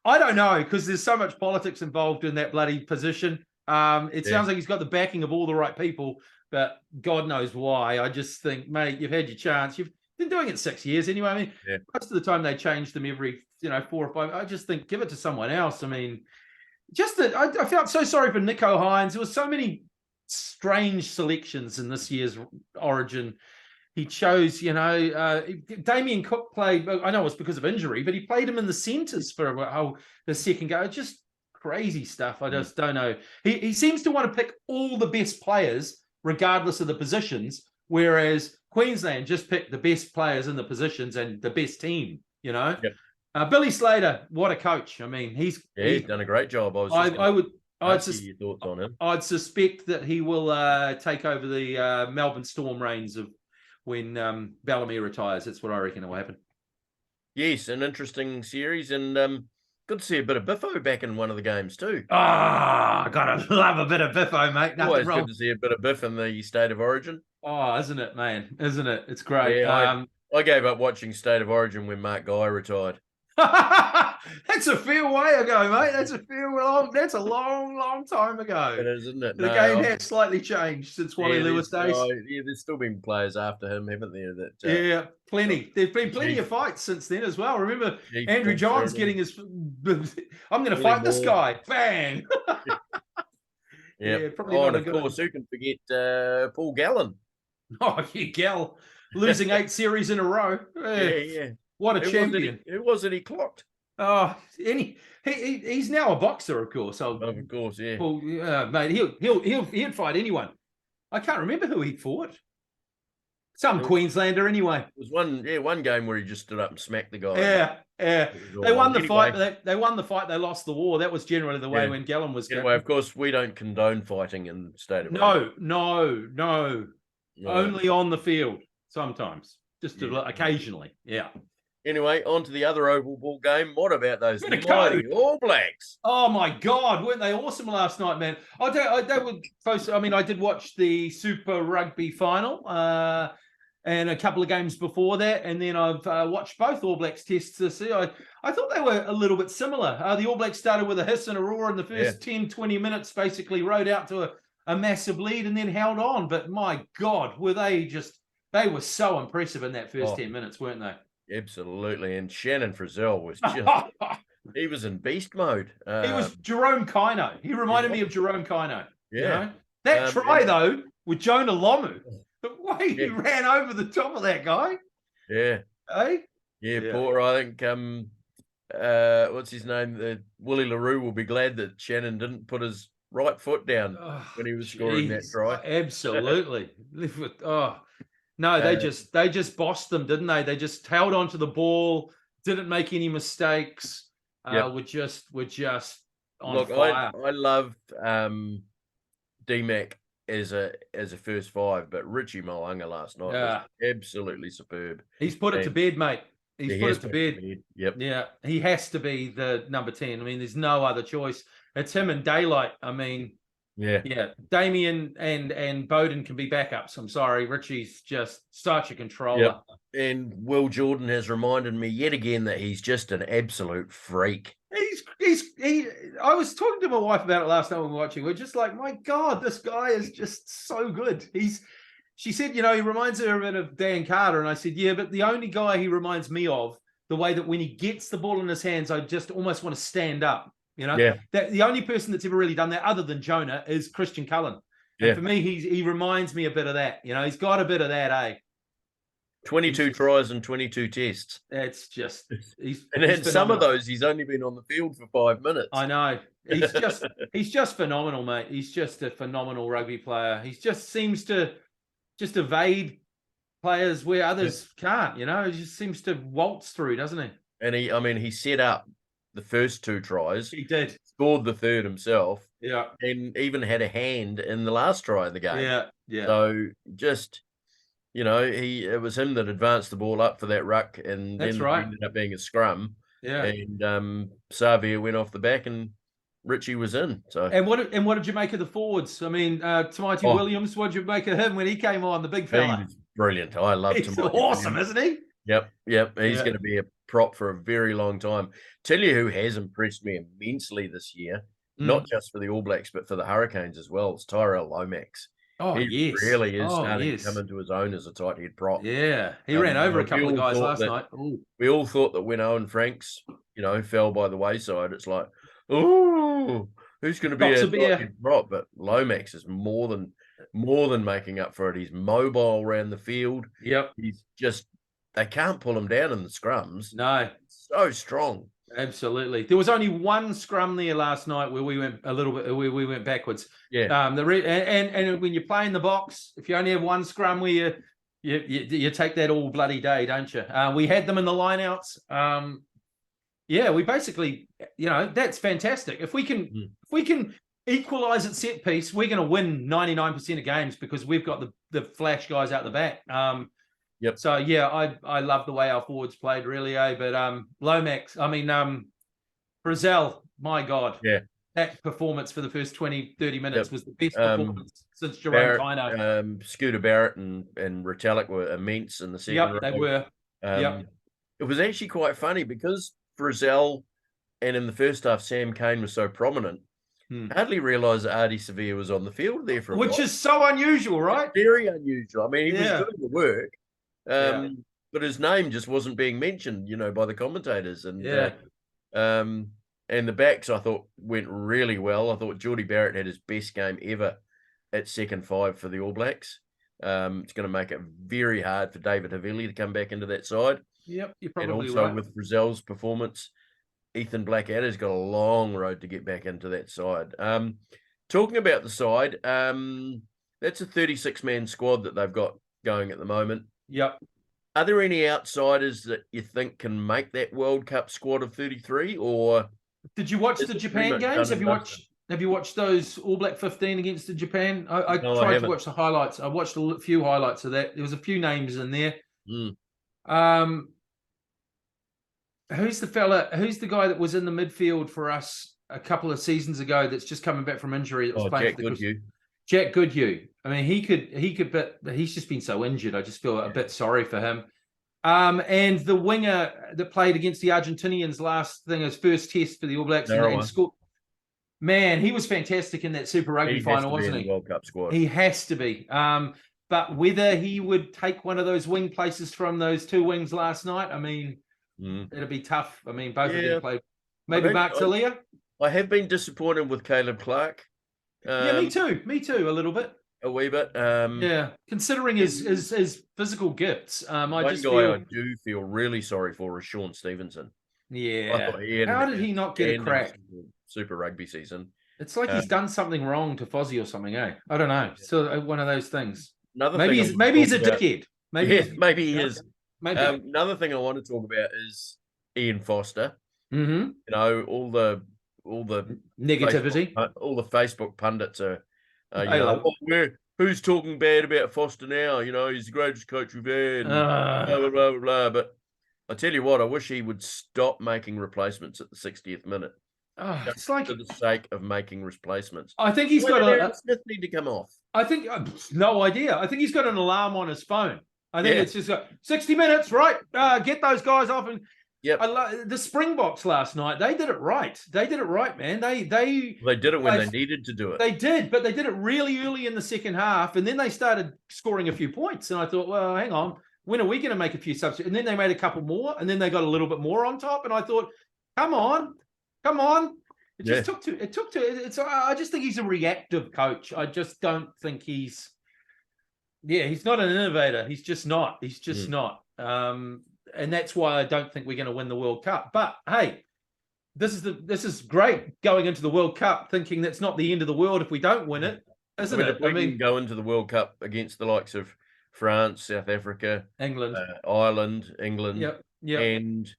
S2: I don't know, because there's so much politics involved in that bloody position. It sounds like he's got the backing of all the right people, but God knows why. I just think, mate, you've had your chance. You've been doing it 6 years anyway. I mean, most of the time they change them every 4 or 5. I just think give it to someone else. I mean, I felt so sorry for Nico Hines. There was so many strange selections in this year's Origin. He chose, Damien Cook played, I know it was because of injury, but he played him in the centres for the second go. Just crazy stuff. I just don't know. He seems to want to pick all the best players, regardless of the positions, whereas Queensland just picked the best players in the positions and the best team, Yep. Billy Slater, what a coach. I mean, he's
S1: done a great job. Your thoughts on him.
S2: I'd suspect that he will take over the Melbourne Storm reins of when Bellamy retires. That's what I reckon will happen.
S1: Yes, an interesting series, and good to see a bit of Biffo back in one of the games too.
S2: Gotta love a bit of Biffo, mate.
S1: Always good to see a bit of Biff in the State of Origin.
S2: Oh, isn't it, man? Isn't it? It's great.
S1: Yeah, I gave up watching State of Origin when Mark Guy retired.
S2: That's a fair way ago, mate. That's a long time ago.
S1: It is, isn't it?
S2: The game has slightly changed since Wally Lewis days.
S1: There's still been players after him, haven't there?
S2: Yeah, plenty. There's been plenty of fights since then as well. Remember, Andrew Johns getting his. I'm going to fight this guy. Bang.
S1: Probably. And of course, who can forget Paul Gallen?
S2: Oh, yeah, Gal losing 8 series in a row.
S1: Yeah.
S2: What a champion!
S1: Who was it? He clocked.
S2: Oh, he's now a boxer, of course.
S1: Of course, yeah.
S2: Well, mate, he'd fight anyone. I can't remember who he fought. Some Queenslander, anyway.
S1: It was one game where he just stood up and smacked the guy.
S2: Yeah. They won the fight. They won the fight. They lost the war. That was generally the way when Gallen was.
S1: Anyway, of course, we don't condone fighting in the State of
S2: No. Only on the field sometimes, just occasionally. Yeah.
S1: Anyway, on to the other oval ball game. What about those mighty All Blacks?
S2: Oh my God, weren't they awesome last night, man? I did watch the Super Rugby final and a couple of games before that, and then I've watched both All Blacks tests this year. I thought they were a little bit similar. The All Blacks started with a hiss and a roar in the first 10, 20 minutes, basically rode out to a massive lead and then held on. But my God, they were so impressive in that first 10 minutes, weren't they?
S1: Absolutely. And Shannon Frizzell was just, he was in beast mode.
S2: He was Jerome Kaino. He reminded me of Jerome Kaino.
S1: Yeah.
S2: That try, though, with Jonah Lomu, the way he ran over the top of that guy.
S1: Yeah.
S2: Hey?
S1: Yeah, poor, I think, what's his name? Willie LaRue will be glad that Shannon didn't put his right foot down when he was scoring that try.
S2: Absolutely. No, they just bossed them, didn't they? They just held on to the ball, didn't make any mistakes. Were just on fire.
S1: I loved D-Mac as a first 5, but Richie Mo'unga last night was absolutely superb.
S2: He's put it to bed, mate. He's put it to bed.
S1: Yep.
S2: Yeah, he has to be the number 10. I mean, there's no other choice. It's him and Daylight. I mean, yeah. Damien and Bowden can be backups. I'm sorry, Richie's just such a controller.
S1: Yep. And Will Jordan has reminded me yet again that he's just an absolute freak.
S2: I was talking to my wife about it last night when we were watching. We're just like, my God, this guy is just so good. She said, he reminds her a bit of Dan Carter. And I said, yeah, but the only guy he reminds me of, the way that when he gets the ball in his hands, I just almost want to stand up. That the only person that's ever really done that other than Jonah is Christian Cullen. And for me, he reminds me a bit of that. He's got a bit of that, eh?
S1: 22 tries and 22 tests.
S2: It's just he's
S1: And in some of
S2: phenomenal.
S1: those, he's only been on the field for 5 minutes.
S2: I know. He's just phenomenal, mate. He's just a phenomenal rugby player. He just seems to just evade players where others can't, you know. He just seems to waltz through, doesn't he?
S1: And he set up the first 2 tries.
S2: He did.
S1: Scored the third himself.
S2: Yeah.
S1: And even had a hand in the last try of the game.
S2: Yeah. Yeah.
S1: So just, you know, it was him that advanced the ball up for that ruck, and
S2: That's
S1: then
S2: right.
S1: it ended up being a scrum.
S2: Yeah.
S1: And Xavier went off the back, and Richie was in. So
S2: And what did you make of the forwards? I mean, Tamati Williams, what did you make of him when he came on, the big
S1: he
S2: fella?
S1: was brilliant. I loved him.
S2: He's awesome, isn't he?
S1: Yep. He's going to be a prop for a very long time. Tell you who has impressed me immensely this year, not just for the All Blacks, but for the Hurricanes as well. It's Tyrell Lomax.
S2: Oh,
S1: he
S2: yes.
S1: really is starting to come into his own as a tight head prop.
S2: Yeah. He ran over a couple of guys last night.
S1: We all thought that when Owen Franks, fell by the wayside, it's like, oh, who's going to be a tight head prop? But Lomax is more than making up for it. He's mobile around the field.
S2: Yep.
S1: He's just, they can't pull him down in the scrums.
S2: No.
S1: So strong.
S2: Absolutely. There was only one scrum there last night where we went we went backwards.
S1: Yeah.
S2: And when you play in the box, if you only have one scrum where you take that all bloody day, don't you? We had them in the lineouts. We basically, that's fantastic. If we can equalize at set piece, we're going to win 99% of games because we've got the flash guys out the back.
S1: Yep.
S2: So I love the way our forwards played, really, But Lomax, Brazil, my God.
S1: Yeah.
S2: That performance for the first 20, 30 minutes was the best performance since Jerome Kaino.
S1: Scooter Barrett and Retallick were immense in the second row.
S2: They were.
S1: It was actually quite funny because Brazil and in the first half, Sam Cane was so prominent. I hardly realised that Ardie Savea was on the field there for a while.
S2: Which is so unusual, right?
S1: Very unusual. I mean, he was doing the work. But his name just wasn't being mentioned, by the commentators. And and the backs, I thought, went really well. I thought Geordie Barrett had his best game ever at second 5 for the All Blacks. It's going to make it very hard for David Havili to come back into that side.
S2: Yep, you're probably
S1: right. And also
S2: right.
S1: with Brazil's performance, Ethan Blackadder's got a long road to get back into that side. Talking about the side, that's a 36-man squad that they've got going at the moment.
S2: Yep.
S1: Are there any outsiders that you think can make that World Cup squad of 33? Or
S2: did you watch the Japan games? Have you watched those All Black 15 against the Japan? I tried to watch the highlights. I watched a few highlights of that. There was a few names in there. Who's the guy that was in the midfield for us a couple of seasons ago that's just coming back from injury? That was playing for Jack Goodhue. I mean, he could, but he's just been so injured. I just feel a bit sorry for him. And the winger that played against the Argentinians his first test for the All Blacks, and scored. Man, he was fantastic in that Super Rugby final, wasn't he?
S1: World Cup squad.
S2: He has to be. But whether he would take one of those wing places from those two wings last night, I mean, it'll be tough. I mean, both of them played. Maybe Mark Talia.
S1: I have been disappointed with Caleb Clark.
S2: Me too. Me too, a little bit.
S1: A wee bit.
S2: Considering his physical gifts. I
S1: do feel really sorry for is Sean Stevenson.
S2: Yeah. How did he not get a crack?
S1: Super Rugby season.
S2: It's like he's done something wrong to Fozzie or something, eh? I don't know. So one of those things. Maybe he's a dickhead. Maybe
S1: he is. Another thing I want to talk about is Ian Foster.
S2: Mm-hmm.
S1: All the
S2: negativity.
S1: All the Facebook pundits are, who's talking bad about Foster now? He's the greatest coach we've had. Blah, blah, blah, blah, blah. But I tell you what, I wish he would stop making replacements at the 60th minute.
S2: It's like
S1: for the sake of making replacements.
S2: I think he's got
S1: Smith need to come off.
S2: I think no idea. I think he's got an alarm on his phone. I think it's just 60 minutes, right? Get those guys off. And the Springboks last night, they did it right. They did it right, man. They
S1: did it when they needed to do it.
S2: They did, but they did it really early in the second half, and then they started scoring a few points. And I thought, well, hang on, when are we going to make a few substitutes? And then they made a couple more, and then they got a little bit more on top. And I thought, come on. It just took to. I just think he's a reactive coach. I just don't think he's. Yeah, he's not an innovator. He's just not. He's just
S1: Mm.
S2: not. And that's why I don't think we're going to win the World Cup. But hey, this is great going into the World Cup, thinking that's not the end of the world if we don't win it, isn't
S1: If
S2: it?
S1: we can go into the World Cup against the likes of France, South Africa,
S2: England.
S1: Ireland, England,
S2: Yep.
S1: and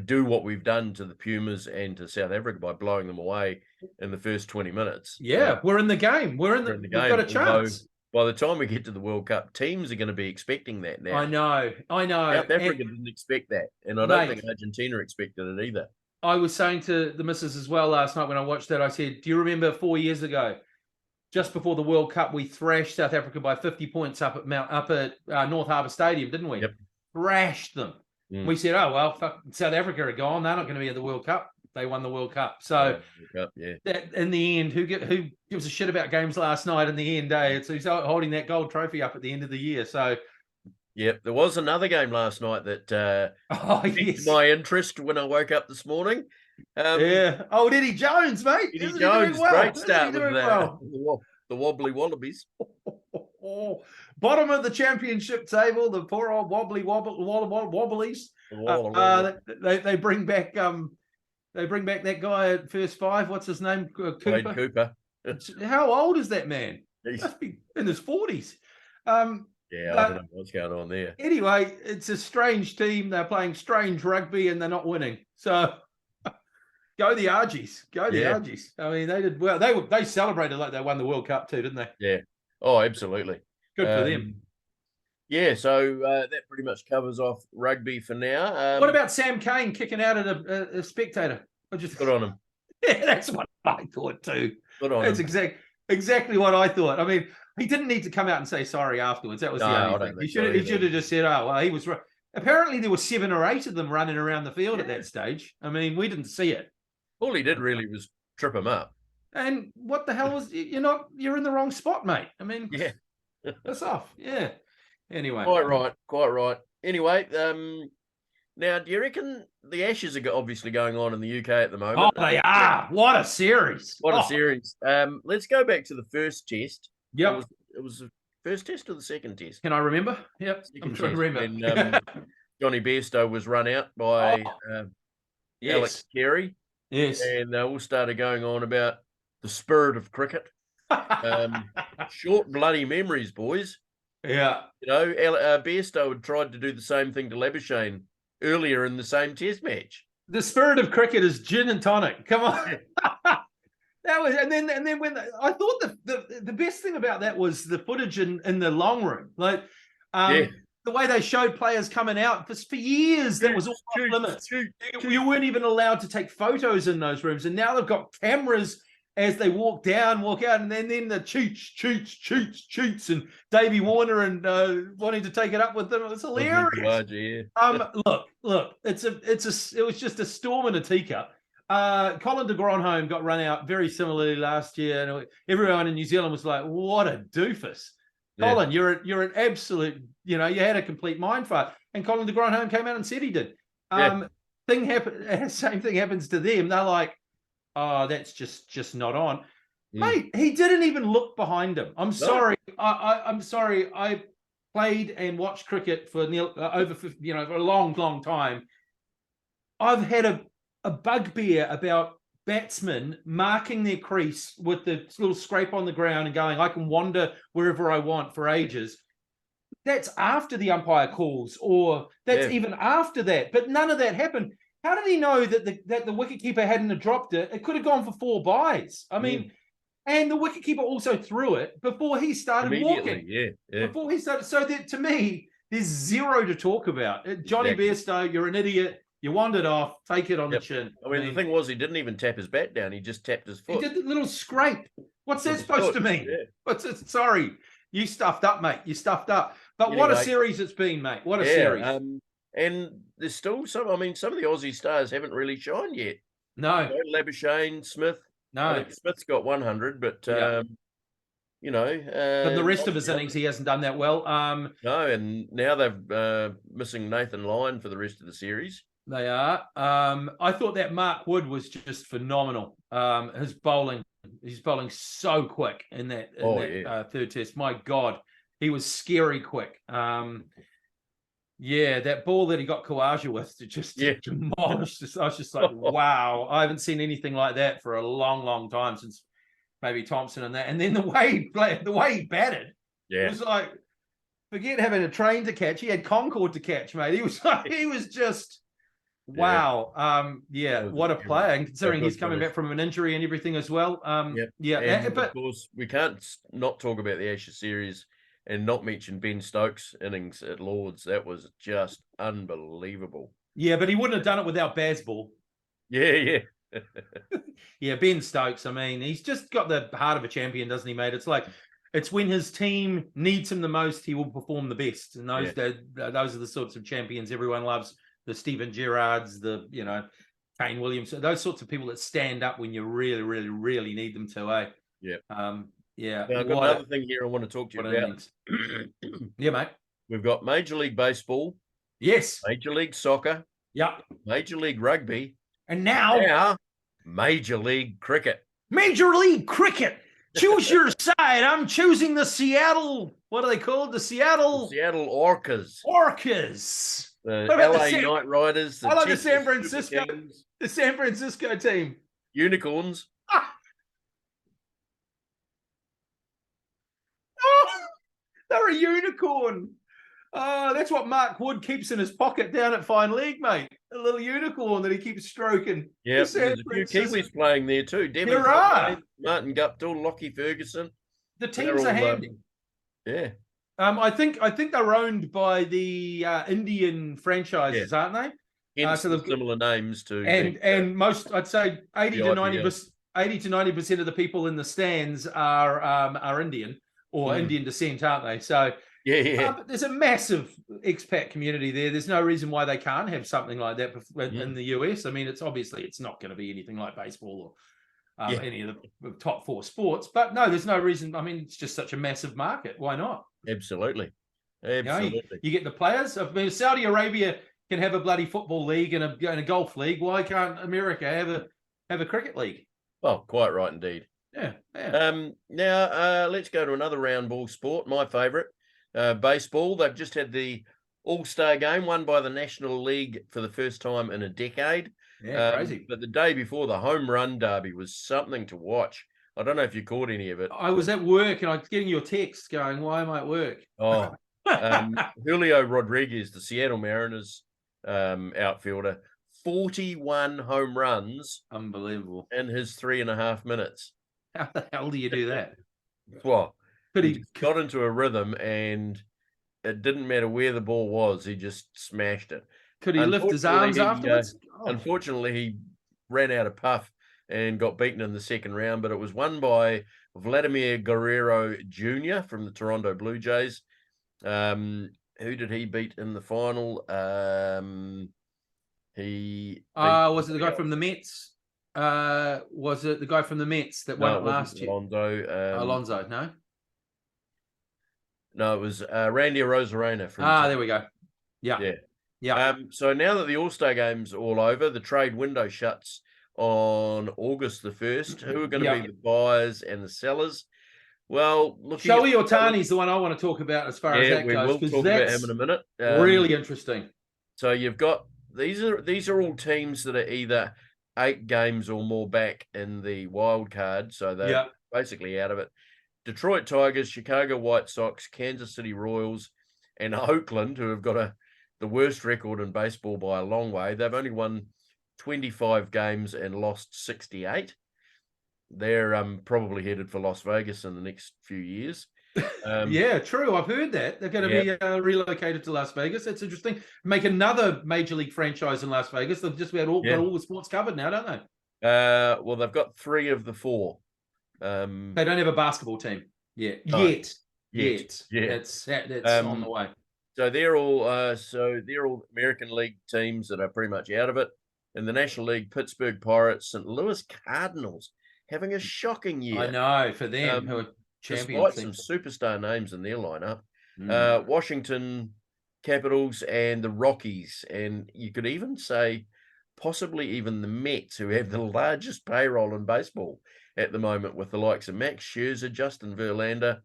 S1: do what we've done to the Pumas and to South Africa by blowing them away in the first 20 minutes.
S2: Yeah, we're in the game. We're in the
S1: game.
S2: We've got a chance.
S1: By the time we get to the World Cup, teams are going to be expecting that now.
S2: I know.
S1: South Africa didn't expect that, and I don't think Argentina expected it either.
S2: I was saying to the missus as well last night when I watched that, I said, do you remember 4 years ago, just before the World Cup, we thrashed South Africa by 50 points up at North Harbour Stadium, didn't we?
S1: Yep.
S2: Thrashed them.
S1: Mm.
S2: We said, oh, well, fuck, South Africa are gone. They're not going to be at the World Cup. They won the World Cup. So that, in the end, who gives a shit about games last night in the end? It's who's holding that gold trophy up at the end of the year. So,
S1: yep, there was another game last night that piqued my interest when I woke up this morning.
S2: Yeah. Oh, Eddie Jones, mate.
S1: Eddie Jones, great start with the Wobbly Wallabies.
S2: Bottom of the championship table, the poor old Wobblies. They bring back that guy at first five. What's his name?
S1: Wade Cooper.
S2: How old is that man? He must be in his 40s.
S1: I don't know what's going on there.
S2: Anyway, it's a strange team. They're playing strange rugby and they're not winning. So go the Argies. Go the Argies. I mean, they did well. They celebrated like they won the World Cup too, didn't they?
S1: Yeah. Oh, absolutely.
S2: Good for them.
S1: Yeah, so that pretty much covers off rugby for now.
S2: What about Sam Cane kicking out at a spectator?
S1: Good on him.
S2: Yeah, that's what I thought too.
S1: Good on
S2: him. That's exactly what I thought. I mean, he didn't need to come out and say sorry afterwards. That was the only thing. He should have just said, oh, well, he was right. Apparently there were 7 or 8 of them running around the field at that stage. I mean, we didn't see it.
S1: All he did really was trip him up.
S2: And what the hell was you're in the wrong spot, mate. I mean,
S1: yeah.
S2: That's off. Yeah. Anyway.
S1: Quite right. Anyway, now, do you reckon the Ashes are obviously going on in the UK at the moment?
S2: Oh, they are. What a series.
S1: What a series. Let's go back to the first test.
S2: Yep.
S1: It was the first test or the second test?
S2: Can I remember? Yep. I'm trying to remember.
S1: And Johnny Bairstow was run out by Alex Carey.
S2: Yes.
S1: And they all started going on about the spirit of cricket. Short bloody memories, boys.
S2: Yeah.
S1: Bairstow had tried to do the same thing to Labuschagne earlier in the same test match.
S2: The spirit of cricket is gin and tonic. Come on. That was, and then when I thought the best thing about that was the footage in the long room. Like the way they showed players coming out for years, that was all off limits. You weren't even allowed to take photos in those rooms. And now they've got cameras as they walk out, and then the cheats, and Davey Warner and wanting to take it up with them. It's hilarious. Look, it was just a storm in a teacup. Colin de Grandhomme got run out very similarly last year, and everyone in New Zealand was like, "What a doofus!" Yeah. Colin, you're an absolute, you had a complete mind fart. And Colin de Grandhomme came out and said he did. Same thing happens to them. They're like, oh, that's just not on. Mate, he didn't even look behind him. I'm sorry. I'm sorry. I played and watched cricket for over 50, for a long, long time. I've had a bugbear about batsmen marking their crease with the little scrape on the ground and going, I can wander wherever I want for ages. That's after the umpire calls, or that's even after that. But none of that happened. How did he know that the wicketkeeper hadn't dropped it? It could have gone for 4 byes. I mean, and the wicketkeeper also threw it before he started walking.
S1: Yeah.
S2: Before he started. So to me, there's zero to talk about. Johnny Bairstow, you're an idiot. You wandered off. Take it on the chin.
S1: I mean, the thing was, he didn't even tap his bat down. He just tapped his foot.
S2: He did the little scrape. What's that supposed to mean? Yeah. Sorry, you stuffed up, mate. You stuffed up. But anyway, what a series it's been, mate. What a series.
S1: And there's still some of the Aussie stars haven't really shined yet.
S2: No.
S1: Labuschagne, Smith.
S2: No.
S1: I think Smith's got 100, but, but
S2: the rest of his innings, he hasn't done that well.
S1: No, and now they're missing Nathan Lyon for the rest of the series.
S2: They are. I thought that Mark Wood was just phenomenal. His bowling, he's bowling so quick in that third test. My God, He was scary quick. Yeah, that ball that he got Kawaja with to just demolished. I was just like, wow, I haven't seen anything like that for a long, long time since maybe Thompson and that. And then the way he played, the way he batted, it was like, forget having a train to catch. He had Concord to catch, mate. He was like, he was just wow. What a player. And considering he's coming back from an injury and everything as well.
S1: And of course, we can't not talk about the Ashes series and not mention Ben Stokes' innings at Lords. That was just unbelievable.
S2: Yeah, but he wouldn't have done it without Bazball.
S1: Yeah.
S2: Yeah, Ben Stokes, I mean, he's just got the heart of a champion, doesn't he, mate? It's like, it's when his team needs him the most, he will perform the best. And those are the sorts of champions everyone loves. The Steven Gerrards, the, Kane Williams, those sorts of people that stand up when you really, really, really need them to, eh?
S1: Yeah.
S2: Yeah.
S1: Now, I've got another thing here I want to talk to you about.
S2: Yeah, mate.
S1: We've got Major League Baseball.
S2: Yes.
S1: Major League Soccer.
S2: Yeah.
S1: Major League Rugby.
S2: And now
S1: Major League Cricket.
S2: Major League Cricket. Choose your side. I'm choosing the Seattle. What are they called? The Seattle
S1: Orcas.
S2: Orcas.
S1: The LA Knight Riders.
S2: I love the San Francisco. The San Francisco team.
S1: Unicorns.
S2: They're a unicorn. That's what Mark Wood keeps in his pocket down at Fine League, mate. A little unicorn that he keeps stroking.
S1: Yeah, there's a few Kiwis playing there too.
S2: There are.
S1: Martin Guptill, Lockie Ferguson.
S2: The teams are handy. I think they're owned by the Indian franchises, aren't they?
S1: So they've similar names to
S2: and most, I'd say 80 to 90% of the people in the stands are Indian or Indian descent, aren't they? So but there's a massive expat community there. There's no reason why they can't have something like that in the US. I mean, it's not going to be anything like baseball or any of the top four sports. But no, there's no reason. I mean, it's just such a massive market. Why not?
S1: Absolutely.
S2: You get the players. I mean, Saudi Arabia can have a bloody football league and a golf league. Why can't America have a cricket league?
S1: Oh, quite right indeed.
S2: Yeah.
S1: Now let's go to another round ball sport. My favourite. Baseball. They've just had the All-Star game won by the National League for the first time in a decade.
S2: Yeah, crazy.
S1: But the day before, the home run derby was something to watch. I don't know if you caught any of it.
S2: I was at work and I was getting your text going, why am I at work?
S1: Julio Rodriguez, the Seattle Mariners outfielder, 41 home runs.
S2: Unbelievable.
S1: In his 3.5 minutes.
S2: How the hell do you do that?
S1: Well, he got into a rhythm and it didn't matter where the ball was. He just smashed it.
S2: Could he lift his arms afterwards?
S1: Unfortunately, he ran out of puff and got beaten in the second round, but it was won by Vladimir Guerrero Jr. from the Toronto Blue Jays. Who did he beat in the final?
S2: Was it the guy from the Mets? Was it the guy from the Mets that won it last year? Alonso, no?
S1: No, it was Randy Arozarena.
S2: There we go. Yeah.
S1: So now that the All-Star game's all over, the trade window shuts on August the 1st. Who are going to be the buyers and the sellers? Well,
S2: Shohei Ohtani's the one I want to talk about as far as that
S1: goes.
S2: We
S1: will talk about him in a minute.
S2: Really interesting.
S1: So you've got these are all teams that are either 8 games or more back in the wild card, so they're basically out of it. Detroit Tigers, Chicago White Sox, Kansas City Royals, and Oakland, who have got the worst record in baseball by a long way. They've only won 25 games and lost 68. They're probably headed for Las Vegas in the next few years.
S2: Yeah, true. I've heard that. They're going to be relocated to Las Vegas. That's interesting. Make another major league franchise in Las Vegas. They've just got all the sports covered now, don't they?
S1: Well, they've got 3 of the 4.
S2: They don't have a basketball team yet. Yet. That's on the way.
S1: So they're all American League teams that are pretty much out of it. In the National League, Pittsburgh Pirates, St. Louis Cardinals having a shocking year.
S2: I know, for them who are champions.
S1: Despite some superstar names in their lineup. Washington Capitals and the Rockies, and you could even say possibly even the Mets, who have the largest payroll in baseball at the moment, with the likes of Max Scherzer, Justin Verlander,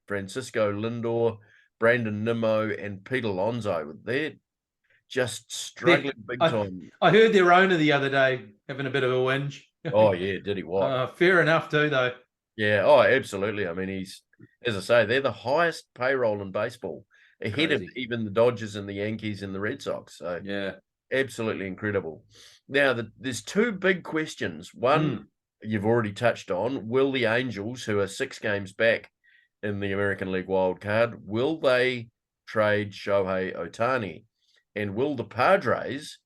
S1: Francisco Lindor, Brandon Nimmo, and Pete Alonso. They're just struggling big time.
S2: I heard their owner the other day having a bit of a whinge.
S1: Oh, yeah, did he what?
S2: Fair enough too, though.
S1: Yeah, oh, absolutely. I mean, as I say, they're the highest payroll in baseball, ahead of even the Dodgers and the Yankees and the Red Sox. So,
S2: yeah,
S1: absolutely incredible. Now, there's two big questions. One, you've already touched on. Will the Angels, who are 6 games back in the American League wild card, will they trade Shohei Ohtani? And will the Padres,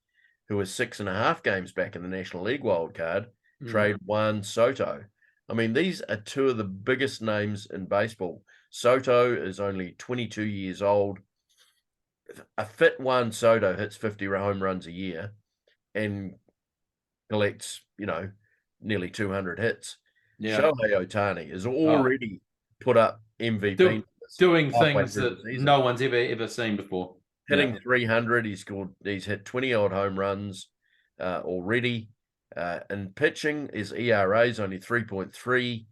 S1: who are 6.5 games back in the National League wild card, trade Juan Soto? I mean, these are two of the biggest names in baseball. Soto is only 22 years old. A fit Juan Soto hits 50 home runs a year and collects, nearly 200 hits.
S2: Yeah.
S1: Shohei Ohtani is already put up MVP.
S2: Doing things that no one's ever seen before.
S1: Hitting 300. He's hit 20-odd home runs already. And pitching, his ERA is only 3.3.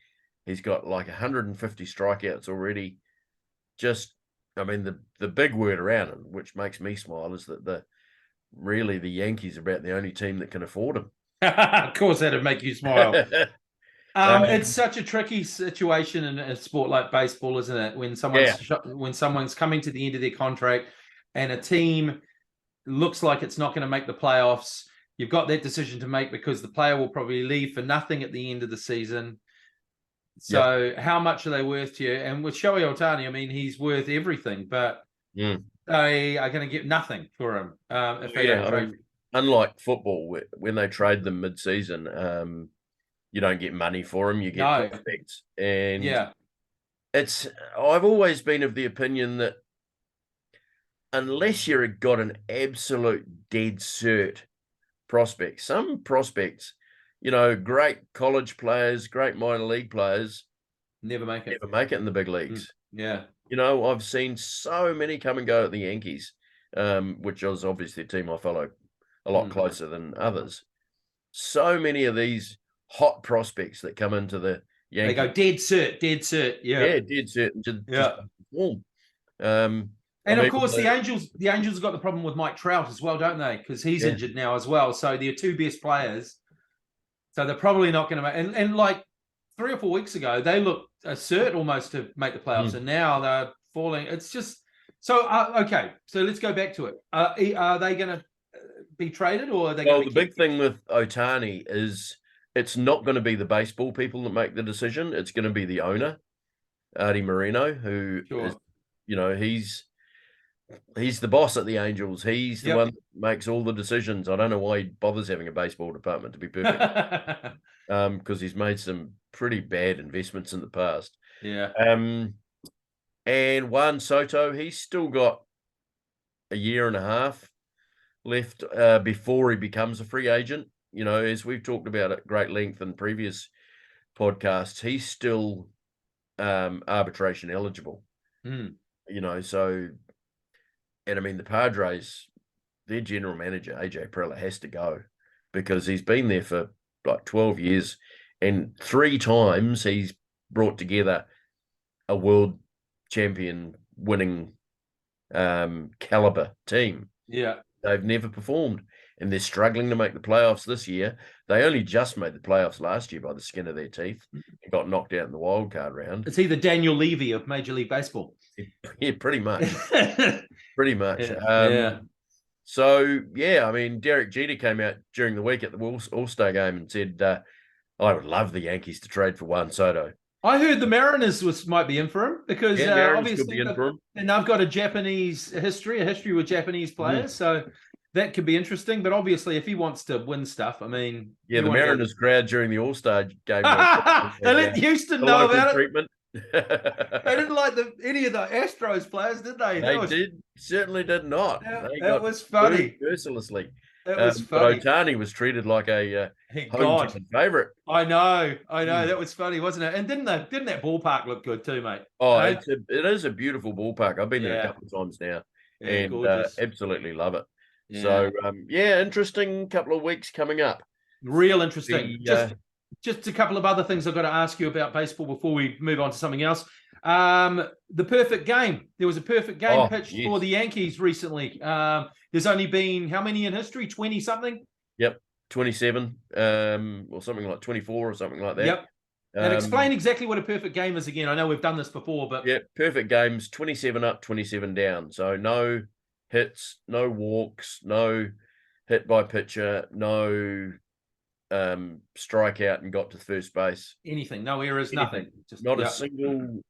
S1: He's got like 150 strikeouts already. The big word around him, which makes me smile, is that the Yankees are about the only team that can afford him.
S2: Of course, that'd make you smile. It's such a tricky situation in a sport like baseball, isn't it? When someone's coming to the end of their contract and a team looks like it's not going to make the playoffs, you've got that decision to make because the player will probably leave for nothing at the end of the season. So how much are they worth to you? And with Shohei Ohtani, I mean, he's worth everything, but they are going to get nothing for him if they don't trade.
S1: Unlike football, when they trade them mid-season, you don't get money for them, you get prospects. And I've always been of the opinion that unless you've got an absolute dead cert prospect, some prospects, great college players, great minor league players,
S2: never make it
S1: in the big leagues.
S2: Yeah.
S1: I've seen so many come and go at the Yankees, which is obviously a team I follow a lot closer than others. So many of these hot prospects that come into the Yankees.
S2: They go dead cert.
S1: Yeah, dead cert. Just perform.
S2: Of course, the Angels have got the problem with Mike Trout as well, don't they? Because he's injured now as well. So they're two best players. So they're probably not going to make. And like 3 or 4 weeks ago, they looked a cert almost to make the playoffs, and now they're falling. It's just so okay. So let's go back to it. Are they going to be traded, or are they?
S1: Well, the big thing with Ohtani is it's not going to be the baseball people that make the decision. It's going to be the owner, Artie Moreno, who is, he's the boss at the Angels. He's the one that makes all the decisions. I don't know why he bothers having a baseball department, to be perfect, because he's made some pretty bad investments in the past.
S2: Yeah.
S1: And Juan Soto, he's still got a year and a half left before he becomes a free agent. As we've talked about at great length in previous podcasts, he's still arbitration eligible. So, and I mean, the Padres, their general manager, AJ Preller, has to go because he's been there for like 12 years and 3 times he's brought together a world champion winning caliber team.
S2: Yeah.
S1: They've never performed and they're struggling to make the playoffs this year. They only just made the playoffs last year by the skin of their teeth and got knocked out in the wild card round.
S2: It's either Daniel Levy of Major League Baseball.
S1: Yeah, pretty much. Pretty much.
S2: So,
S1: I mean, Derek Jeter came out during the week at the All-Star game and said, I would love the Yankees to trade for Juan Soto.
S2: I heard the Mariners might be in for him because obviously and they've got a history with Japanese players, so that could be interesting. But obviously, if he wants to win stuff, I mean,
S1: the Mariners crowd during the All-Star game,
S2: they let Houston know about
S1: treatment.
S2: They didn't like any of the Astros players, did they?
S1: They certainly did not.
S2: That was funny.
S1: Mercilessly.
S2: That was funny.
S1: But Ohtani was treated like a home team favorite.
S2: I know. That was funny, wasn't it? And didn't that ballpark look good too, mate?
S1: Oh, it is a beautiful ballpark. I've been there a couple of times now, and absolutely love it. Yeah. So, interesting couple of weeks coming up.
S2: Real interesting. Just a couple of other things I've got to ask you about baseball before we move on to something else. The perfect game. There was a perfect game pitched
S1: yes.
S2: for the Yankees recently. There's only been how many in history? 20 something.
S1: Yep, 27, or something like 24 or something like that.
S2: Yep. And explain exactly what a perfect game is again. I know we've done this before, but
S1: yeah, perfect games, 27 up, 27 down. So no hits, no walks, no hit by pitcher, no strikeout and got to first base.
S2: anything, no errors,
S1: Anything.
S2: nothing. Just
S1: Not a single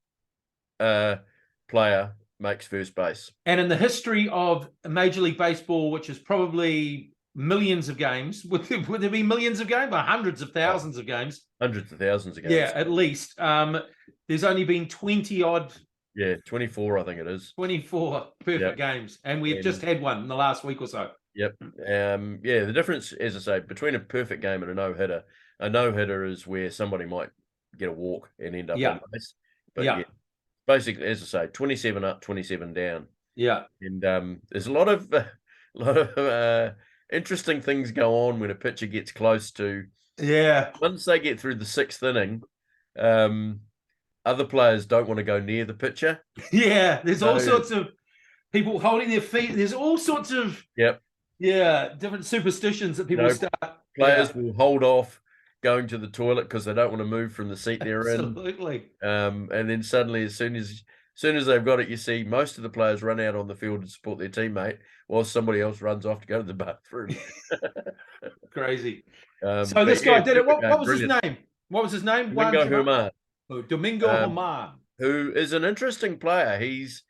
S1: player makes first base.
S2: And in the history of Major League Baseball, which is probably millions of games, would there be millions of games or hundreds of thousands of games?
S1: Hundreds of thousands of games.
S2: Yeah, at least. There's only been 20 odd.
S1: Yeah, 24, I think it is.
S2: 24 perfect games. And we've just had one in the last week or so.
S1: Yep. Yeah, the difference, as I say, between a perfect game and a no-hitter is where somebody might get a walk and end up on base. But basically, as I say, 27 up, 27 down.
S2: Yeah.
S1: And there's a lot of interesting things go on when a pitcher gets close to.
S2: Yeah.
S1: Once they get through the sixth inning, other players don't want to go near the pitcher.
S2: Yeah. There's all sorts of people holding their feet. There's all sorts of different superstitions that people start.
S1: Players will hold off going to the toilet because they don't want to move from the seat they're in.
S2: Absolutely.
S1: And then suddenly, as soon as they've got it, you see most of the players run out on the field to support their teammate while somebody else runs off to go to the bathroom.
S2: Crazy. So this guy did it. What was his name? What was his name?
S1: Domingo Germán.
S2: Domingo Germán.
S1: Who is an interesting player. He's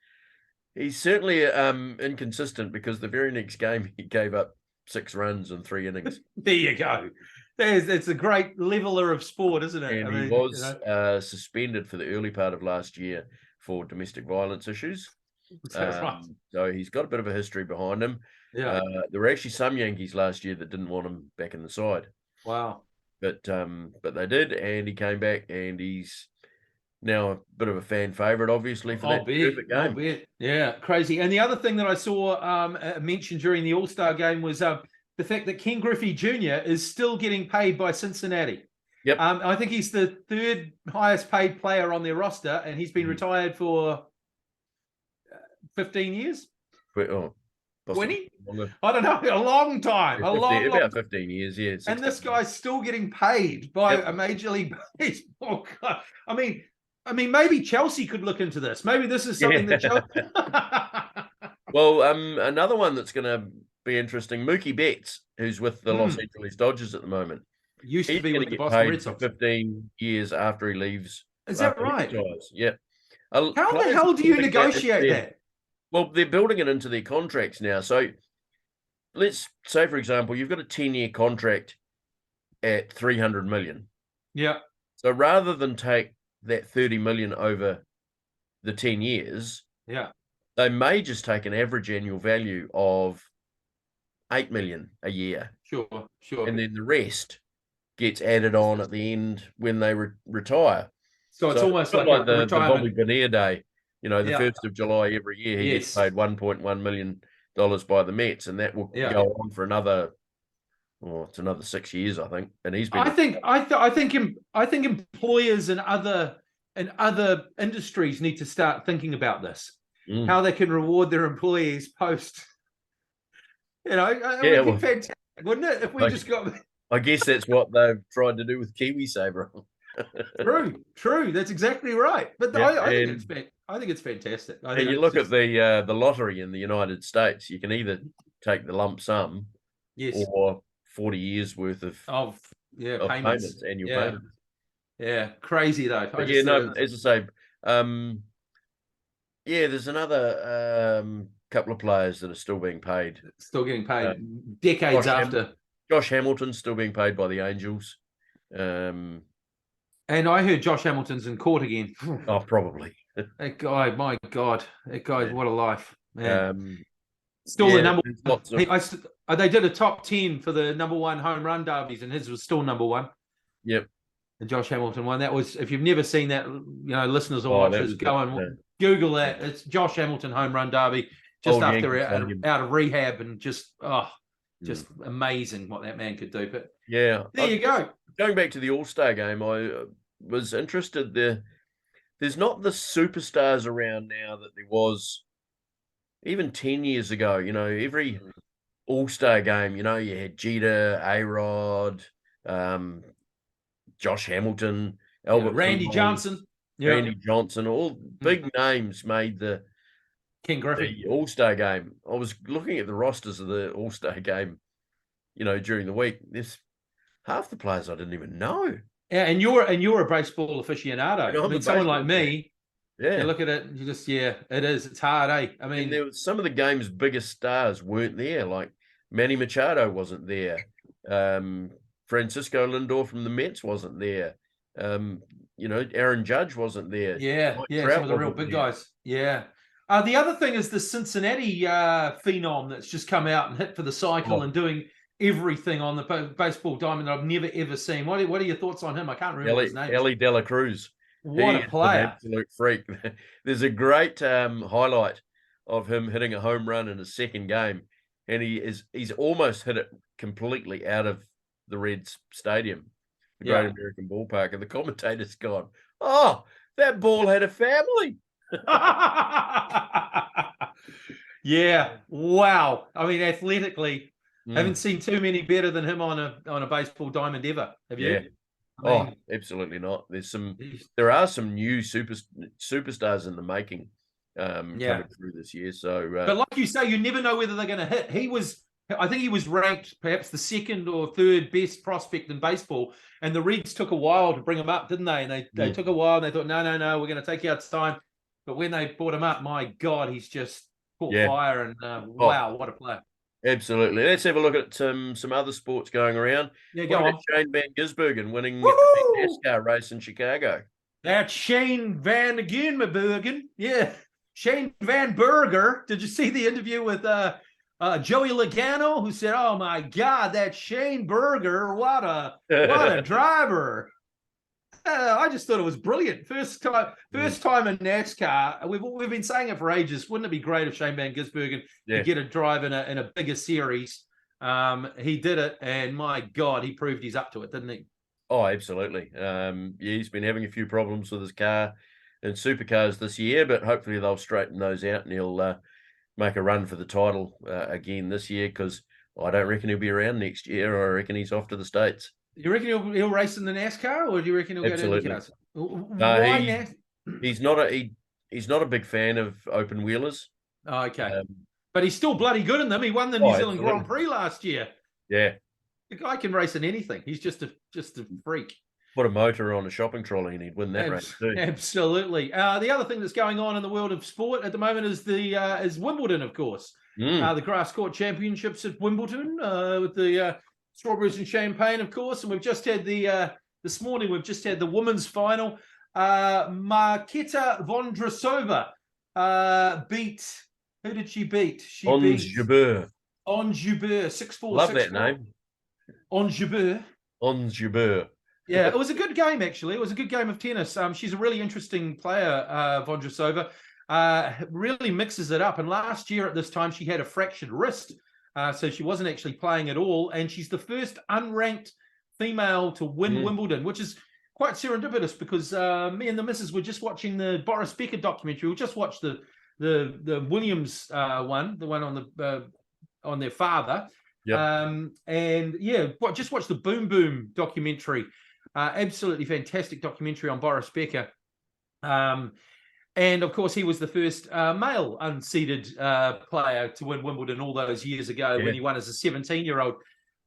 S1: certainly inconsistent because the very next game he gave up 6 runs in 3 innings.
S2: There you go. It's a great leveler of sport, isn't it?
S1: And he was suspended for the early part of last year for domestic violence issues.
S2: Right.
S1: So he's got a bit of a history behind him.
S2: Yeah.
S1: There were actually some Yankees last year that didn't want him back in the side.
S2: Wow.
S1: But they did, and he came back, and he's now a bit of a fan favorite, obviously, for that perfect game.
S2: Yeah, crazy. And the other thing that I saw mentioned during the All-Star game was the fact that Ken Griffey Jr. is still getting paid by Cincinnati.
S1: Yep.
S2: I think he's the 3rd highest paid player on their roster, and he's been retired for 15 years. 20? I don't know. A long time.
S1: About 15 years, yeah.
S2: And this guy's still getting paid by a Major League Baseball guy. I mean, maybe Chelsea could look into this. Maybe this is something that Chelsea...
S1: Well, another one that's going to be interesting, Mookie Betts, who's with the Los Angeles Dodgers at the moment.
S2: Used to be with the
S1: Boston Red Sox. 15 years after he leaves.
S2: Is that right?
S1: Yeah.
S2: How the hell do you negotiate that?
S1: Well, they're building it into their contracts now. So let's say, for example, you've got a 10-year contract at $300 million.
S2: Yeah.
S1: So rather than take that $30 million over the 10 years, they may just take an average annual value of $8 million a year.
S2: Sure.
S1: And then the rest gets added on at the end when they retire.
S2: So it's almost like
S1: the Bobby Bonilla Day. The 1st of July every year, he gets paid $1.1 million by the Mets, and that will go on for another. Well, it's another 6 years, I think. And he's been.
S2: I think employers and other industries need to start thinking about this. How they can reward their employees post. It would be fantastic, wouldn't it? If we just got.
S1: I guess that's what they've tried to do with KiwiSaver.
S2: True. That's exactly right. But I think it's fantastic.
S1: And you look at the lottery in the United States. You can either take the lump sum, or 40 years worth of payments, annual payments.
S2: Yeah, crazy though.
S1: As I say, there's another couple of players that are still being paid.
S2: Still getting paid decades after.
S1: Josh Hamilton's still being paid by the Angels.
S2: And I heard Josh Hamilton's in court again.
S1: Oh, probably.
S2: That guy, my God. That guy, what a life. Man. Still the number one. They did a top 10 for the number 1 home run derbies, and his was still number 1.
S1: Yep.
S2: And Josh Hamilton won. That was, if you've never seen that, listeners or watchers, go and Google that. It's Josh Hamilton home run derby just after out of rehab, and just amazing what that man could do. But there you go.
S1: Going back to the All-Star game, I was interested there. there's not the superstars around now that there was even 10 years ago. Every All-Star game, you had Jeter, A-Rod, Josh Hamilton, Albert
S2: Randy
S1: Pujols,
S2: Johnson.
S1: Randy Johnson, all big names made the
S2: Ken Griffey.
S1: All-Star game. I was looking at the rosters of the All-Star game, during the week. There's half the players I didn't even know.
S2: Yeah, and you're a baseball aficionado. I mean, someone like me,
S1: yeah,
S2: you look at it, you just it is. It's hard, eh? I mean,
S1: there was some of the game's biggest stars weren't there. Like Manny Machado wasn't there. Francisco Lindor from the Mets wasn't there. Aaron Judge wasn't there.
S2: Yeah,
S1: Trout
S2: some of the real
S1: wasn't
S2: big
S1: there.
S2: guys. Yeah. The other thing is the Cincinnati phenom that's just come out and hit for the cycle and doing everything on the baseball diamond that I've never ever seen. What are your thoughts on him? I can't remember his name.
S1: Ellie De La Cruz.
S2: What a player!
S1: An absolute freak. There's a great highlight of him hitting a home run in his second game, and he's almost hit it completely out of the Reds Stadium, the Great American Ballpark, and the commentator's gone, "Oh, that ball had a family."
S2: Yeah, wow. I mean, athletically, haven't seen too many better than him on a baseball diamond ever. Have you?
S1: Yeah. I mean, absolutely not. There are some new superstars in the making coming through this year. So,
S2: but like you say, you never know whether they're going to hit. I think he was ranked perhaps the second or third best prospect in baseball, and the Reds took a while to bring him up, didn't they? And they took a while, and they thought, no, we're going to take our time. But when they brought him up, my God, he's just caught fire, and wow, what a player!
S1: Absolutely. Let's have a look at some other sports going around.
S2: Yeah, go on.
S1: Shane Van Gisbergen winning the NASCAR race in Chicago.
S2: That's Shane Van Gisbergen. Yeah, Shane Van Berger. Did you see the interview with Joey Logano, who said, "Oh my God, that Shane Berger, what a driver!" I just thought it was brilliant. First time in NASCAR. We've been saying it for ages. Wouldn't it be great if Shane Van Gisbergen could get a drive in a bigger series? He did it, and my God, he proved he's up to it, didn't he?
S1: Oh, absolutely. He's been having a few problems with his car in supercars this year, but hopefully they'll straighten those out, and he'll make a run for the title again this year, because I don't reckon he'll be around next year. I reckon he's off to the States.
S2: You reckon he'll race in the NASCAR, or do you reckon he'll go to IndyCar?
S1: No, he's not a big fan of open wheelers.
S2: Oh, okay. But he's still bloody good in them. He won the New Zealand Grand Prix last year.
S1: Yeah.
S2: The guy can race in anything. He's just a freak.
S1: Put a motor on a shopping trolley and he'd win that race too.
S2: Absolutely. The other thing that's going on in the world of sport at the moment is is Wimbledon, of course. The grass court championships at Wimbledon with the strawberries and champagne, of course. And we've just had this morning, we've just had the women's final. Marketa Vondrousova beat, who did she beat? She beat
S1: Jabeur.
S2: Ons Jabeur, 6-4.
S1: Love that name.
S2: Ons Jabeur.
S1: Ons Jabeur.
S2: Yeah, it was a good game, actually. It was a good game of tennis. She's a really interesting player, Vondrousova. Really mixes it up. And last year at this time, she had a fractured wrist. So she wasn't actually playing at all. And she's the first unranked female to win Wimbledon, which is quite serendipitous, because me and the missus were just watching the Boris Becker documentary. We just watched the Williams one, the one on their father.
S1: Yep.
S2: Just watched the Boom Boom documentary. Absolutely fantastic documentary on Boris Becker. And of course, he was the first male unseeded player to win Wimbledon all those years ago when he won as a 17-year-old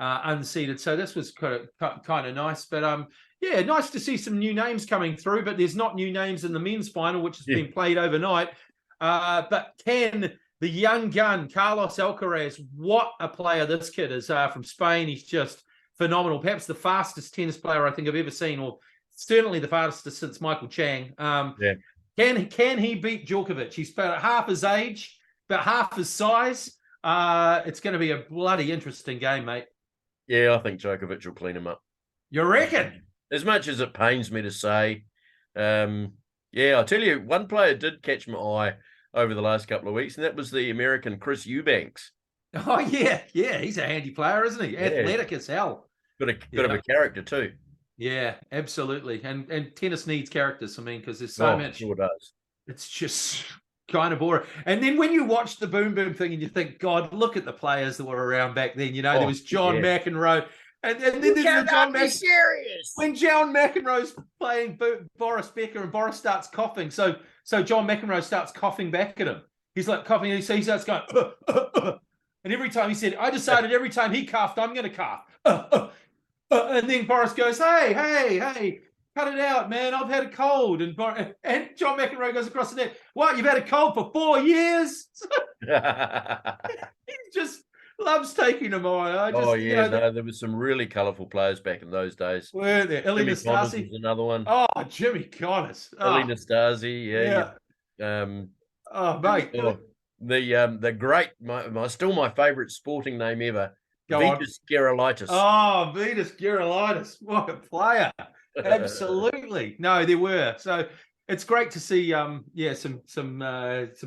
S2: unseeded. So this was kind of nice. But nice to see some new names coming through. But there's not new names in the men's final, which has been played overnight. But can the young gun, Carlos Alcaraz, what a player this kid is from Spain. He's just phenomenal. Perhaps the fastest tennis player I think I've ever seen, or certainly the fastest since Michael Chang. Can he beat Djokovic? He's about half his age, about half his size. It's going to be a bloody interesting game, mate.
S1: Yeah, I think Djokovic will clean him up.
S2: You reckon?
S1: As much as it pains me to say, I'll tell you, one player did catch my eye over the last couple of weeks, and that was the American Chris Eubanks.
S2: Oh, yeah, he's a handy player, isn't he? Athletic as hell.
S1: Got a bit of a character too.
S2: Yeah, absolutely. And tennis needs characters. I mean, because there's so
S1: Oh,
S2: much.
S1: sure does.
S2: It's just kind of boring. And then when you watch the Boom Boom thing and you think, God, look at the players that were around back then. You know, there
S1: Oh,
S2: was John
S1: yeah.
S2: McEnroe. And then
S1: You
S2: there's the John
S1: cannot be
S2: McEnroe.
S1: serious.
S2: When John McEnroe's playing Boris Becker and Boris starts coughing, so John McEnroe starts coughing back at him. He's like coughing, and he starts going, and every time he said, I decided every time he coughed, I'm going to cough. And then Boris goes, hey, cut it out, man. I've had a cold. And John McEnroe goes across the net. What? You've had a cold for 4 years? He just loves taking them on.
S1: There was some really colourful players back in those days.
S2: Were there? Ellie
S1: Jimmy Connors
S2: Nastasi.
S1: was another one.
S2: Oh, Jimmy Connors.
S1: Ellie Nastasi,
S2: yeah. Oh, mate.
S1: The great, my favourite sporting name ever, Vitas Gerulaitis.
S2: Oh, Vitas Gerulaitis. What a player. Absolutely. No, there were. So it's great to see some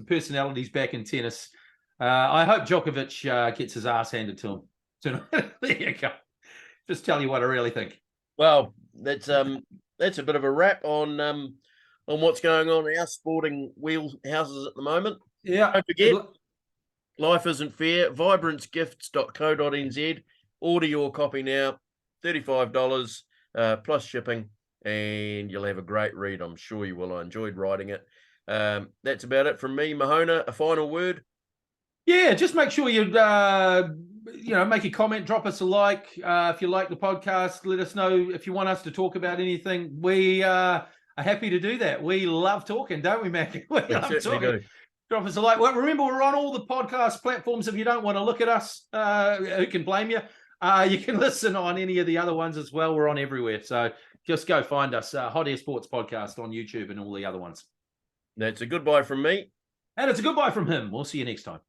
S2: personalities back in tennis. I hope Djokovic gets his ass handed to him. There you go. Just tell you what I really think.
S1: Well, that's a bit of a wrap on what's going on in our sporting wheelhouses at the moment.
S2: Yeah.
S1: Don't forget, life isn't fair. VibranceGifts.co.nz. Order your copy now. $35 plus shipping, and you'll have a great read. I'm sure you will. I enjoyed writing it. That's about it from me. Mahona, a final word?
S2: Yeah, just make sure you make a comment, drop us a like. If you like the podcast, let us know if you want us to talk about anything. We are happy to do that. We love talking, don't we, Mac? We love talking.
S1: Do.
S2: Drop us a like. Well, remember, we're on all the podcast platforms. If you don't want to look at us, who can blame you? You can listen on any of the other ones as well. We're on everywhere. So just go find us, Hot Air Sports Podcast on YouTube and all the other ones.
S1: That's a goodbye from me.
S2: And it's a goodbye from him. We'll see you next time.